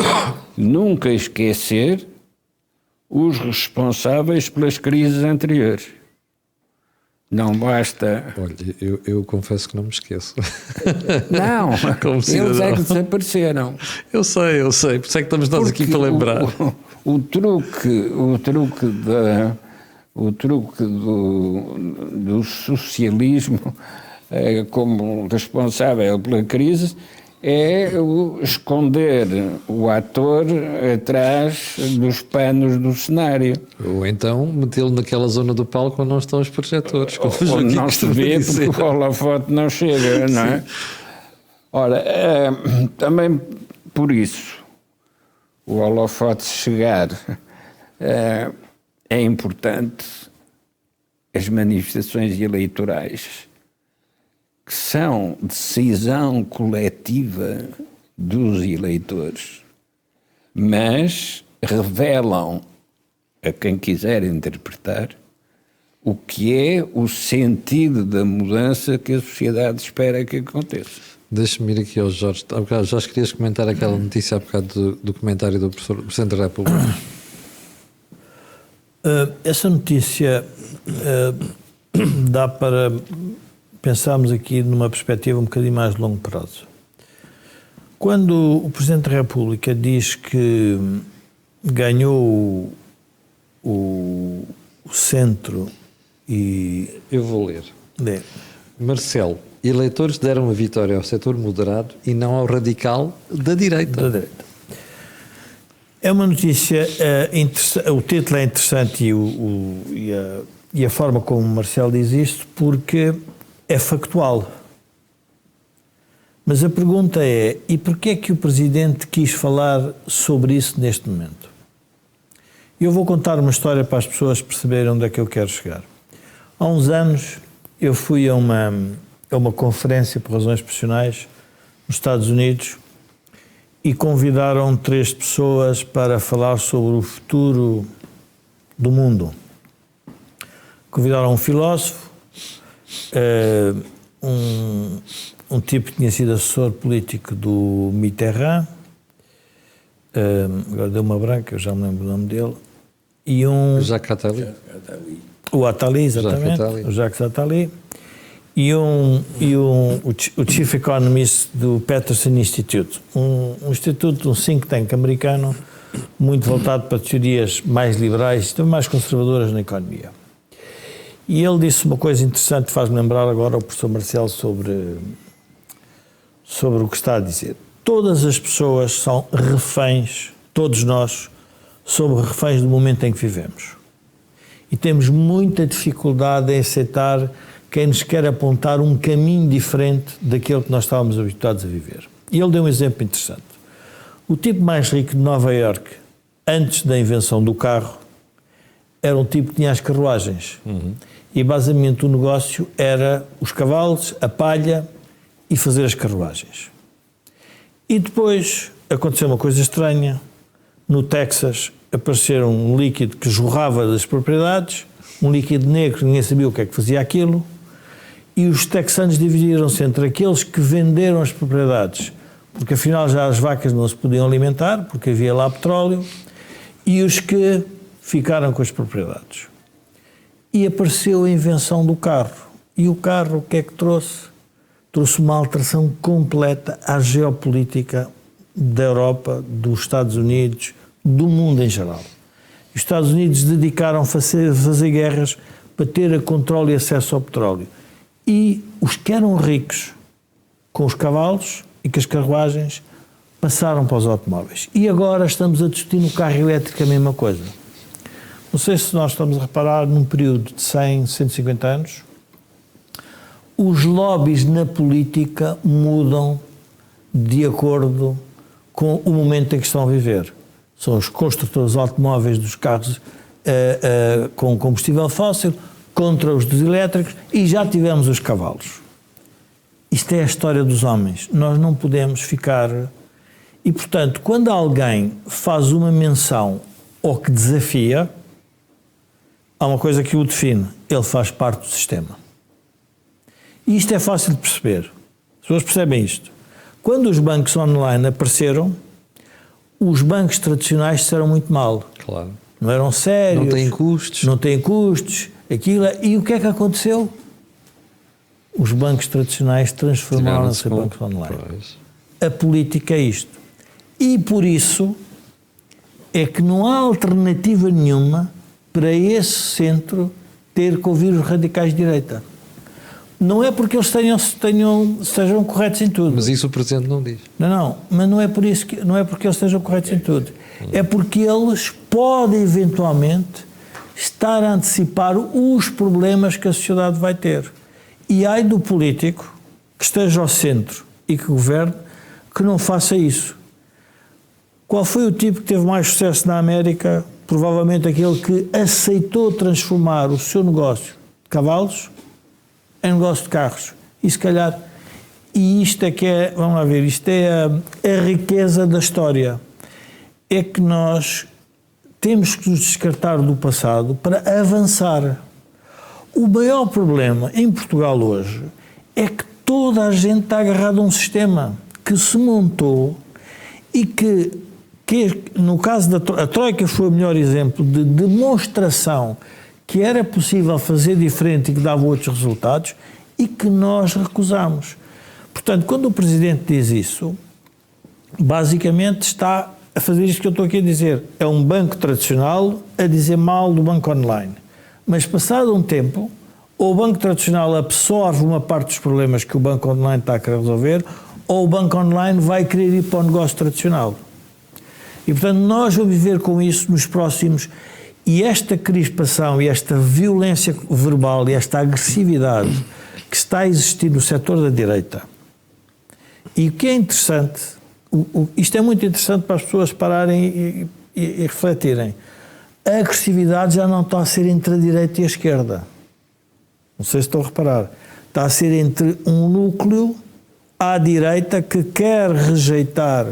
nunca esquecer os responsáveis pelas crises anteriores. Não basta... Olha, eu confesso que não me esqueço. Não, eles é que desapareceram. Eu sei, por isso é que estamos nós aqui para lembrar. O truque do socialismo como responsável pela crise é esconder o ator atrás dos panos do cenário. Ou então metê-lo naquela zona do palco onde não estão os projetores. Onde não se vê porque o holofote não chega, não é? Ora, também por isso, o holofote chegar, é importante as manifestações eleitorais, que são decisão coletiva dos eleitores, mas revelam a quem quiser interpretar o que é o sentido da mudança que a sociedade espera que aconteça. Deixa-me ir aqui ao Jorge. Há bocado, Jorge, querias comentar aquela notícia há bocado do comentário do Presidente da República? Essa notícia dá para pensarmos aqui numa perspectiva um bocadinho mais de longo prazo. Quando o Presidente da República diz que ganhou o centro e... Eu vou ler. Marcelo, eleitores deram a vitória ao setor moderado e não ao radical da direita. É uma notícia interessante, o título é interessante e a forma como o Marcelo diz isto, porque é factual. Mas a pergunta é, e porquê é que o Presidente quis falar sobre isso neste momento? Eu vou contar uma história para as pessoas perceberem onde é que eu quero chegar. Há uns anos eu fui a uma conferência por razões profissionais nos Estados Unidos e convidaram 3 pessoas para falar sobre o futuro do mundo. Convidaram um filósofo, um tipo que tinha sido assessor político do Mitterrand, agora deu uma branca, eu já me lembro o nome dele, e Jacques Attali. O Attali, exatamente, o Jacques Attali, e o Chief Economist do Peterson Institute, um instituto, um think tank americano, muito voltado para teorias mais liberais e mais conservadoras na economia. E ele disse uma coisa interessante, faz-me lembrar agora o professor Marcelo sobre o que está a dizer. Todas as pessoas são reféns, todos nós somos reféns do momento em que vivemos. E temos muita dificuldade em aceitar quem nos quer apontar um caminho diferente daquele que nós estávamos habituados a viver. E ele deu um exemplo interessante. O tipo mais rico de Nova Iorque, antes da invenção do carro, era um tipo que tinha as carruagens. E basicamente o negócio era os cavalos, a palha e fazer as carruagens. E depois aconteceu uma coisa estranha. No Texas apareceu um líquido que jorrava das propriedades, um líquido negro, ninguém sabia o que é que fazia aquilo, e os texanos dividiram-se entre aqueles que venderam as propriedades, porque afinal já as vacas não se podiam alimentar, porque havia lá petróleo, e os que ficaram com as propriedades. E apareceu a invenção do carro. E o carro o que é que trouxe? Trouxe uma alteração completa à geopolítica da Europa, dos Estados Unidos, do mundo em geral. Os Estados Unidos dedicaram a fazer guerras para ter controle e acesso ao petróleo. E os que eram ricos com os cavalos e com as carruagens passaram para os automóveis. E agora estamos a discutir no carro elétrico a mesma coisa. Não sei se nós estamos a reparar, num período de 100, 150 anos, os lobbies na política mudam de acordo com o momento em que estão a viver. São os construtores automóveis dos carros com combustível fóssil contra os dos elétricos e já tivemos os cavalos. Isto é a história dos homens. Nós não podemos ficar... E, portanto, quando alguém faz uma menção ou que desafia, há uma coisa que o define. Ele faz parte do sistema. E isto é fácil de perceber. As pessoas percebem isto. Quando os bancos online apareceram, os bancos tradicionais disseram muito mal. Claro. Não eram sérios. Não têm custos. Não têm custos. Aquilo. E o que é que aconteceu? Os bancos tradicionais transformaram-se em bancos online. Pois. A política é isto. E por isso é que não há alternativa nenhuma para esse centro ter que ouvir os radicais de direita. Não é porque eles estejam corretos em tudo. Mas isso o Presidente não diz. Não, mas não é por isso não é porque eles estejam corretos em tudo. É porque eles podem eventualmente estar a antecipar os problemas que a sociedade vai ter. E ai do político que esteja ao centro e que governe que não faça isso. Qual foi o tipo que teve mais sucesso na América? Provavelmente aquele que aceitou transformar o seu negócio de cavalos em negócio de carros. E se calhar, e isto é que é, vamos lá ver, isto é a riqueza da história. é que nós temos que nos descartar do passado para avançar. O maior problema em Portugal hoje é que toda a gente está agarrada a um sistema que se montou e que no caso a Troika foi o melhor exemplo de demonstração que era possível fazer diferente e que dava outros resultados e que nós recusamos. Portanto, quando o Presidente diz isso, basicamente está a fazer isto que eu estou aqui a dizer. É um banco tradicional a dizer mal do banco online. Mas passado um tempo, ou o banco tradicional absorve uma parte dos problemas que o banco online está a querer resolver, ou o banco online vai querer ir para o negócio tradicional. E, portanto, nós vamos viver com isso nos próximos... E esta crispação e esta violência verbal e esta agressividade que está a existir no setor da direita. E o que é interessante, isto é muito interessante para as pessoas pararem e refletirem. A agressividade já não está a ser entre a direita e a esquerda. Não sei se estão a reparar. Está a ser entre um núcleo à direita que quer rejeitar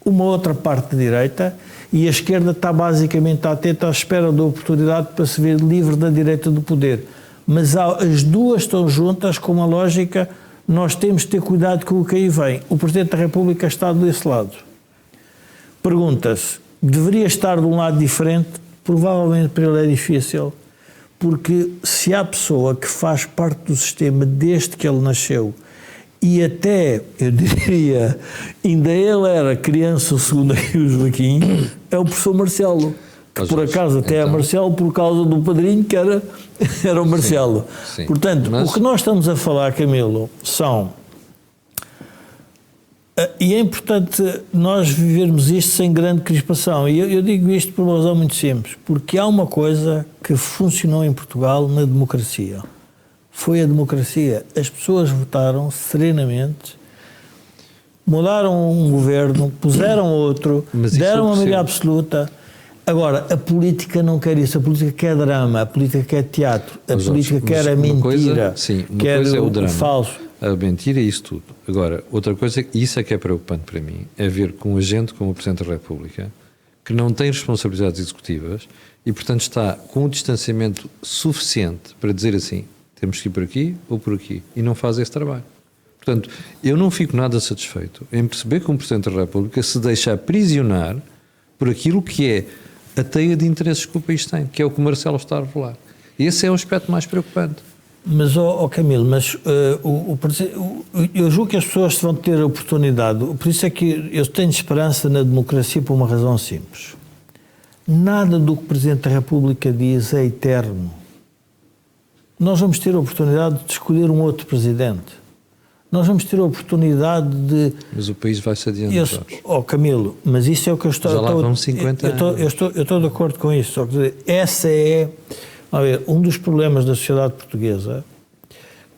uma outra parte da direita e a esquerda está basicamente atenta à espera da oportunidade para se ver livre da direita do poder. Mas as duas estão juntas com uma lógica, nós temos de ter cuidado com o que aí vem. O Presidente da República está desse lado. Pergunta-se, deveria estar de um lado diferente? Provavelmente para ele é difícil, porque se há pessoa que faz parte do sistema desde que ele nasceu e até, eu diria, ainda ele era criança, segundo aqui o Joaquim, é o professor Marcelo, que por acaso até é Marcelo por causa do padrinho que era o Marcelo. Sim. Portanto, o que nós estamos a falar, Camilo, são... E é importante nós vivermos isto sem grande crispação. E eu digo isto por uma razão muito simples, porque há uma coisa que funcionou em Portugal na democracia. Foi a democracia. As pessoas votaram serenamente, mudaram um governo, puseram outro, deram uma maioria absoluta. Agora, a política não quer isso. A política quer drama, a política quer teatro, a política quer a mentira, quer o falso. A mentira e isso tudo. Agora, outra coisa, isso é que é preocupante para mim, é ver com um agente como o Presidente da República, que não tem responsabilidades executivas e, portanto, está com um distanciamento suficiente para dizer assim, temos que ir por aqui ou por aqui, e não faz esse trabalho. Portanto, eu não fico nada satisfeito em perceber que um Presidente da República se deixa aprisionar por aquilo que é a teia de interesses que o país tem, que é o que o Marcelo está a revelar. Esse é o aspecto mais preocupante. Mas, Camilo, eu julgo que as pessoas vão ter a oportunidade, por isso é que eu tenho esperança na democracia por uma razão simples. Nada do que o Presidente da República diz é eterno. Nós vamos ter a oportunidade de escolher um outro Presidente. Nós vamos ter a oportunidade de... Mas o país vai se adiantar. Camilo, mas isso é o que eu estou... Já lá vão 50 anos. Eu estou de acordo com isso. Só que essa é... um dos problemas da sociedade portuguesa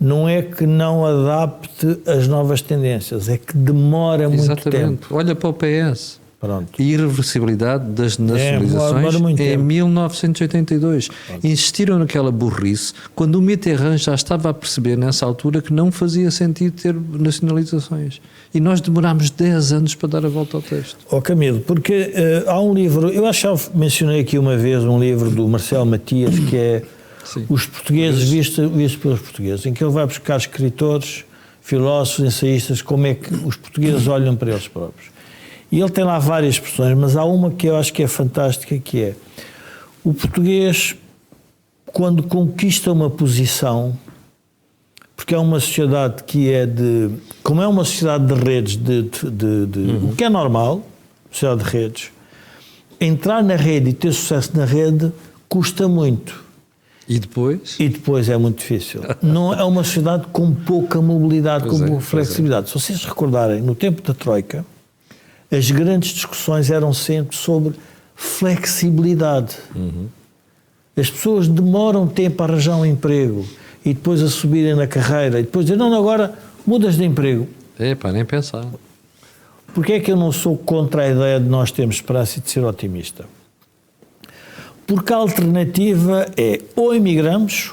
não é que não adapte as novas tendências, é que demora muito tempo. Olha para o PS. Pronto. A irreversibilidade das nacionalizações em 1982. Pronto. Insistiram naquela burrice quando o Mitterrand já estava a perceber nessa altura que não fazia sentido ter nacionalizações. E nós demorámos 10 anos para dar a volta ao texto. Camilo, porque há um livro, eu acho que mencionei aqui uma vez um livro do Marcelo Matias, que é Os Portugueses vistos pelos Portugueses, em que ele vai buscar escritores, filósofos, ensaístas, como é que os portugueses olham para eles próprios. E ele tem lá várias expressões, mas há uma que eu acho que é fantástica, que é o português, quando conquista uma posição, porque é uma sociedade que é de... Como é uma sociedade de redes, o que é normal, sociedade de redes, entrar na rede e ter sucesso na rede custa muito. E depois? E depois é muito difícil. Não é uma sociedade com pouca mobilidade, com pouca flexibilidade. Se vocês se recordarem, no tempo da Troika, as grandes discussões eram sempre sobre flexibilidade. As pessoas demoram tempo a arranjar um emprego e depois a subirem na carreira e depois dizem, não, agora mudas de emprego. Nem pensar. Porquê é que eu não sou contra a ideia de nós termos esperança e de ser otimista? Porque a alternativa é ou emigramos,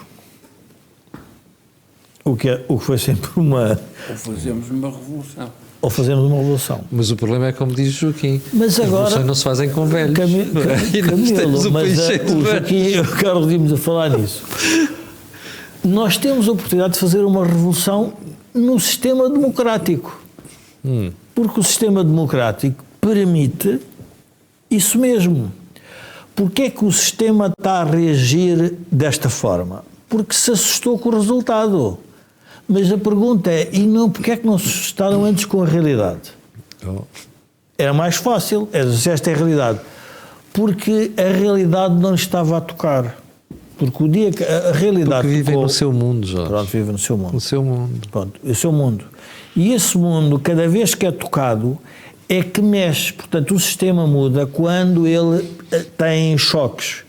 o que foi sempre uma... Ou fazemos uma revolução. ou fazemos uma revolução. Mas o problema é como diz o Joaquim. Mas as agora- revoluções não se fazem com velhos. E nós temos Camilo, um mas país cheio de o velhos. Joaquim e o Carlos vimos a falar nisso. Nós temos a oportunidade de fazer uma revolução no sistema democrático. Porque o sistema democrático permite isso mesmo. Porquê é que o sistema está a reagir desta forma? Porque se assustou com o resultado. Mas a pergunta é, e não, porquê é que não se assustaram antes com a realidade? Oh. Era mais fácil, esta é a realidade. Porque a realidade não lhe estava a tocar. Porque o dia que a realidade Porque vivem tocou, no seu mundo, Jorge. Pronto, vive no seu mundo. No seu mundo. Pronto, o seu mundo. E esse mundo, cada vez que é tocado, é que mexe. Portanto, o sistema muda quando ele tem choques.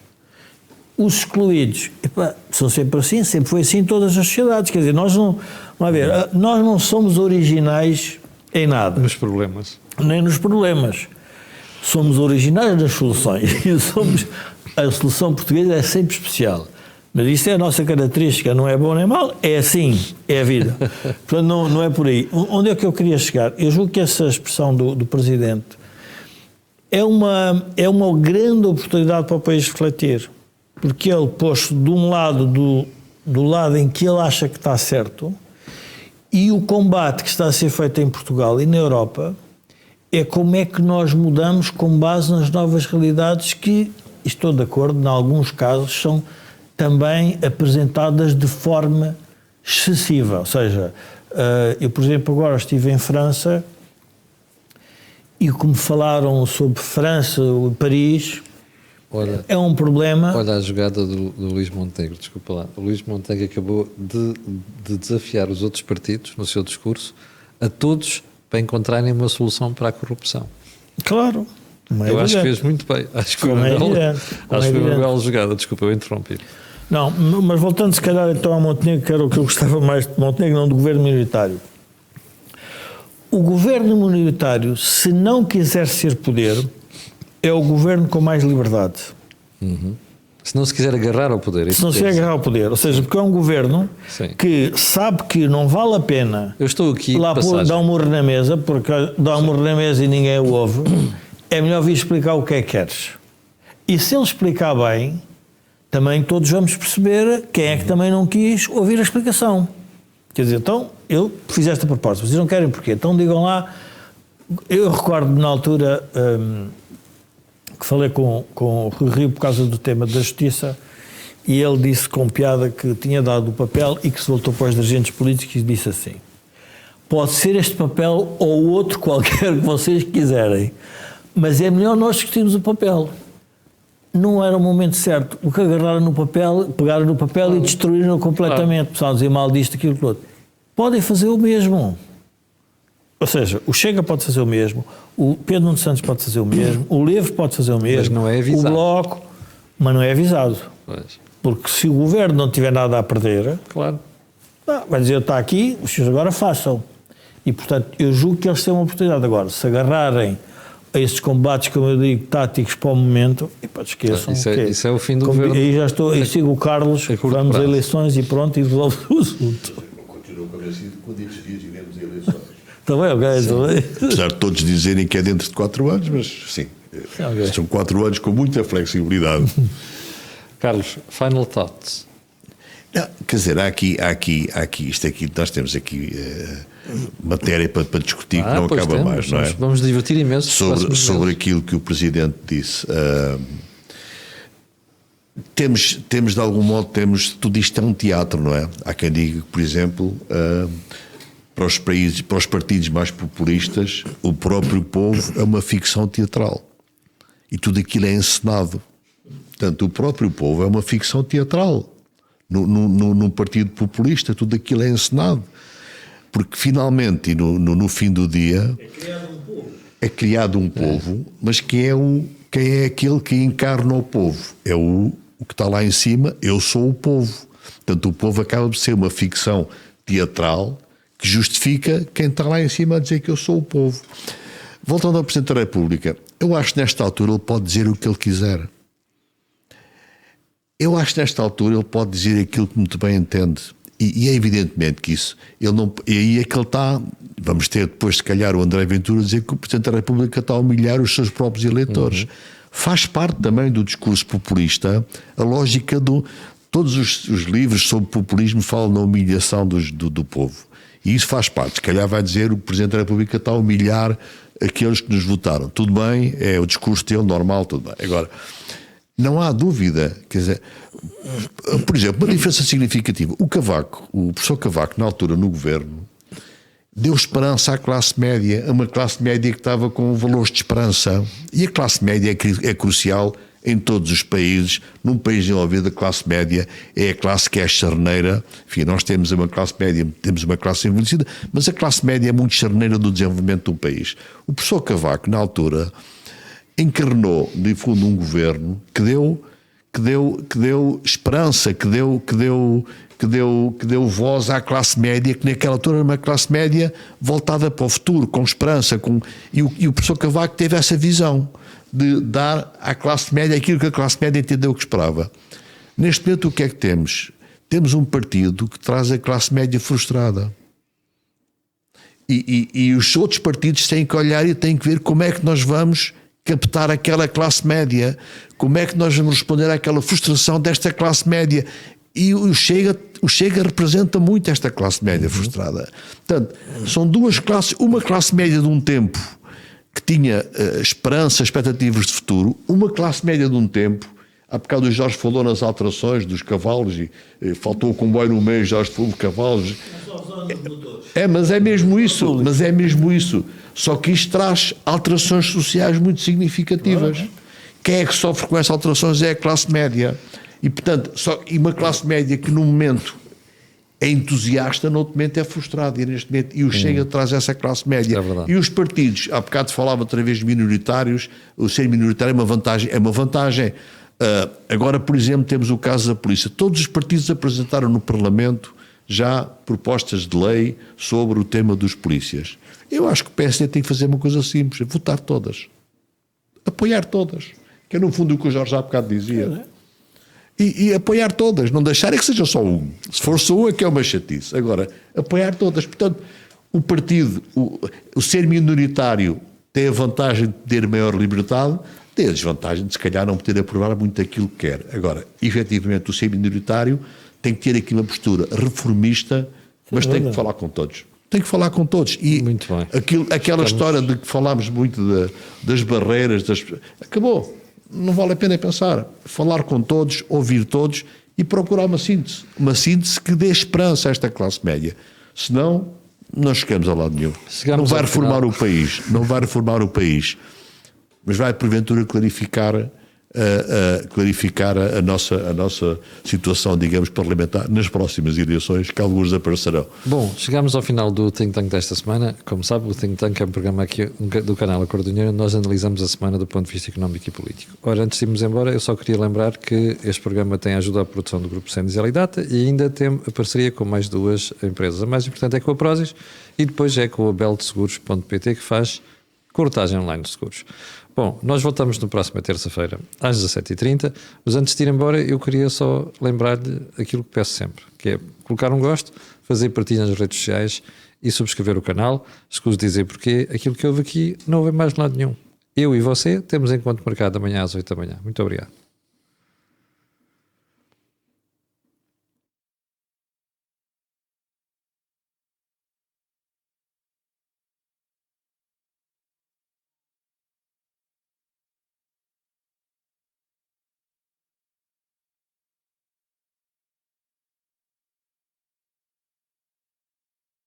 Os excluídos, epá, são sempre assim, sempre foi assim em todas as sociedades. Quer dizer, nós não, vamos ver, nós não somos originais em nada, Nos problemas. nem nos problemas. Somos originais nas soluções. E a solução portuguesa é sempre especial. Mas isso é a nossa característica, não é bom nem mal, é assim, é a vida. Portanto, não é por aí. Onde é que eu queria chegar? Eu julgo que essa expressão do Presidente é uma grande oportunidade para o país refletir. Porque ele, posto de um lado, do lado em que ele acha que está certo, e o combate que está a ser feito em Portugal e na Europa, é como é que nós mudamos com base nas novas realidades que, estou de acordo, em alguns casos, são também apresentadas de forma excessiva. Ou seja, eu, por exemplo, agora estive em França e como falaram sobre França e Paris, Olha, é um problema. olha a jogada do Luís Montenegro, desculpa lá. O Luís Montenegro acabou de desafiar os outros partidos, no seu discurso, a todos para encontrarem uma solução para a corrupção. Claro. Eu acho que fez muito bem. Acho que foi uma bela jogada. Desculpa, eu interrompi. Não, mas voltando se calhar então ao Montenegro, que era o que eu gostava mais de Montenegro, não do governo minoritário. O governo minoritário, se não quiser ser poder, é o governo com mais liberdade. Se não se quiser agarrar ao poder. Se não se quer agarrar ao poder. Ou seja, porque é um governo Sim. que sabe que não vale a pena Eu estou aqui lá de passagem. dar um murro na mesa, porque dá um murro na mesa e ninguém o ouve. É melhor vir explicar o que é que queres. E se ele explicar bem, também todos vamos perceber quem é que também não quis ouvir a explicação. Quer dizer, então, eu fiz esta proposta, vocês não querem porquê? Então digam lá. Eu recordo na altura que falei com o Rui Rio por causa do tema da justiça e ele disse com piada que tinha dado o papel e que se voltou para os dirigentes políticos e disse assim: pode ser este papel ou outro qualquer que vocês quiserem, mas é melhor nós discutirmos o papel. Não era o momento certo. O que agarraram no papel, pegaram no papel e destruíram completamente. O pessoal dizia mal disto, aquilo, aquilo outro. Podem fazer o mesmo. Ou seja, o Chega pode fazer o mesmo, o Pedro Nuno Santos pode fazer o mesmo, o Livre pode fazer o mesmo, Mas não é avisado. o Bloco, mas não é avisado. Pois. Porque se o governo não tiver nada a perder, Claro. vai dizer, está aqui, os senhores agora façam. E, portanto, eu julgo que eles têm uma oportunidade agora. Se agarrarem a esses combates, como eu digo, táticos para o momento, e pá, esqueçam. Isso é o fim do Como, governo. aí já estou, aí sigo o Carlos, a curto vamos a prazo. eleições e pronto, e resolve o assunto. Continuo convencido que quando estes dias iremos a eleições. Também, ok, também. Apesar de todos dizerem que é dentro de 4 anos, mas sim, Ok. são 4 anos com muita flexibilidade. Carlos, final thoughts. Não, quer dizer, há aqui, nós temos aqui matéria para discutir que não pois acaba temos, mais, não é? Vamos divertir imenso. nos próximos Sobre meses. aquilo que o Presidente disse. Temos de algum modo, tudo isto é um teatro, não é? Há quem diga que, por exemplo, para os partidos mais populistas, o próprio povo é uma ficção teatral. E tudo aquilo é encenado. Portanto, o próprio povo é uma ficção teatral. Num partido populista, tudo aquilo é encenado. Porque finalmente, e no fim do dia, é criado um povo, mas quem é aquele que encarna o povo? É o que está lá em cima, eu sou o povo. Portanto, o povo acaba por ser uma ficção teatral que justifica quem está lá em cima a dizer que eu sou o povo. Voltando ao Presidente da República, eu acho que nesta altura ele pode dizer o que ele quiser. Eu acho que nesta altura ele pode dizer aquilo que muito bem entende. E é evidentemente que isso, ele não, e aí é que ele está vamos ter depois, se calhar, o André Ventura dizer que o Presidente da República está a humilhar os seus próprios eleitores. Faz parte também do discurso populista a lógica do... Todos os livros sobre populismo falam na humilhação do povo. E isso faz parte. Se calhar vai dizer o Presidente da República está a humilhar aqueles que nos votaram. Tudo bem, é o discurso dele, normal, tudo bem. Agora, não há dúvida, quer dizer, por exemplo, uma diferença significativa. O professor Cavaco, na altura no governo, deu esperança à classe média, a uma classe média que estava com valores de esperança. E a classe média é crucial em todos os países. Num país desenvolvido, a classe média é a classe que é a charneira. Enfim, nós temos uma classe média, temos uma classe envelhecida, mas a classe média é muito charneira do desenvolvimento do país. O professor Cavaco, na altura, encarnou, de fundo, um governo que deu esperança, que deu voz à classe média, que naquela altura era uma classe média voltada para o futuro, com esperança. E o professor Cavaco teve essa visão de dar à classe média aquilo que a classe média entendeu que esperava. Neste momento, o que é que temos? Temos um partido que traz a classe média frustrada. E os outros partidos têm que olhar e têm que ver como é que nós vamos captar aquela classe média, como é que nós vamos responder àquela frustração desta classe média. E o Chega representa muito esta classe média frustrada. Portanto, são duas classes, uma classe média de um tempo que tinha esperança, expectativas de futuro, uma classe média de um tempo, há bocado o Jorge falou nas alterações dos cavalos, e faltou o comboio no meio, Jorge falou de cavalos. Mas é mesmo isso, só que isto traz alterações sociais muito significativas. Quem é que sofre com essas alterações é a classe média. E, portanto, e uma classe média que num momento é entusiasta, no outro momento é frustrada. E o Chega traz essa classe média. É, e os partidos, há bocado falava outra vez de minoritários, o ser minoritário é uma vantagem. Agora, por exemplo, temos o caso da polícia. Todos os partidos apresentaram no Parlamento já propostas de lei sobre o tema dos polícias. Eu acho que o PSD tem que fazer uma coisa simples, votar todas. Apoiar todas. Que é no fundo o que o Jorge há bocado dizia. E apoiar todas, não deixar é que seja só um. Se for só um é que é uma chatice. Agora, apoiar todas. Portanto, o partido, o ser minoritário tem a vantagem de ter maior liberdade, tem a desvantagem de se calhar não poder aprovar muito aquilo que quer. Agora, efetivamente, o ser minoritário tem que ter aqui uma postura reformista, mas tem que falar com todos. Tem que falar com todos. E muito bem. Aquela história de que falámos muito das barreiras, acabou. Não vale a pena pensar. Falar com todos, ouvir todos e procurar uma síntese. Uma síntese que dê esperança a esta classe média. Senão, não chegamos a lado nenhum. Não vai reformar o país. Não vai reformar o país. Mas vai, porventura, clarificar a nossa situação, digamos, parlamentar nas próximas eleições, que alguns aparecerão. Bom, chegamos ao final do Think Tank desta semana. Como sabe, o Think Tank é um programa aqui do canal Acordo do Dinheiro, onde nós analisamos a semana do ponto de vista económico e político. Ora, antes de irmos embora, eu só queria lembrar que este programa tem ajuda à produção do Grupo Cenis e Data e ainda tem a parceria com mais duas empresas. A mais importante é com a Prozis e depois é com a beltseguros.pt, que faz corretagem online de seguros. Bom, nós voltamos na próxima terça-feira às 17h30, mas antes de ir embora eu queria só lembrar-lhe aquilo que peço sempre, que é colocar um gosto, fazer partilha nas redes sociais e subscrever o canal. Escuso dizer porque aquilo que houve aqui não houve mais de lado nenhum. Eu e você temos encontro marcado amanhã às 8 da manhã. Muito obrigado.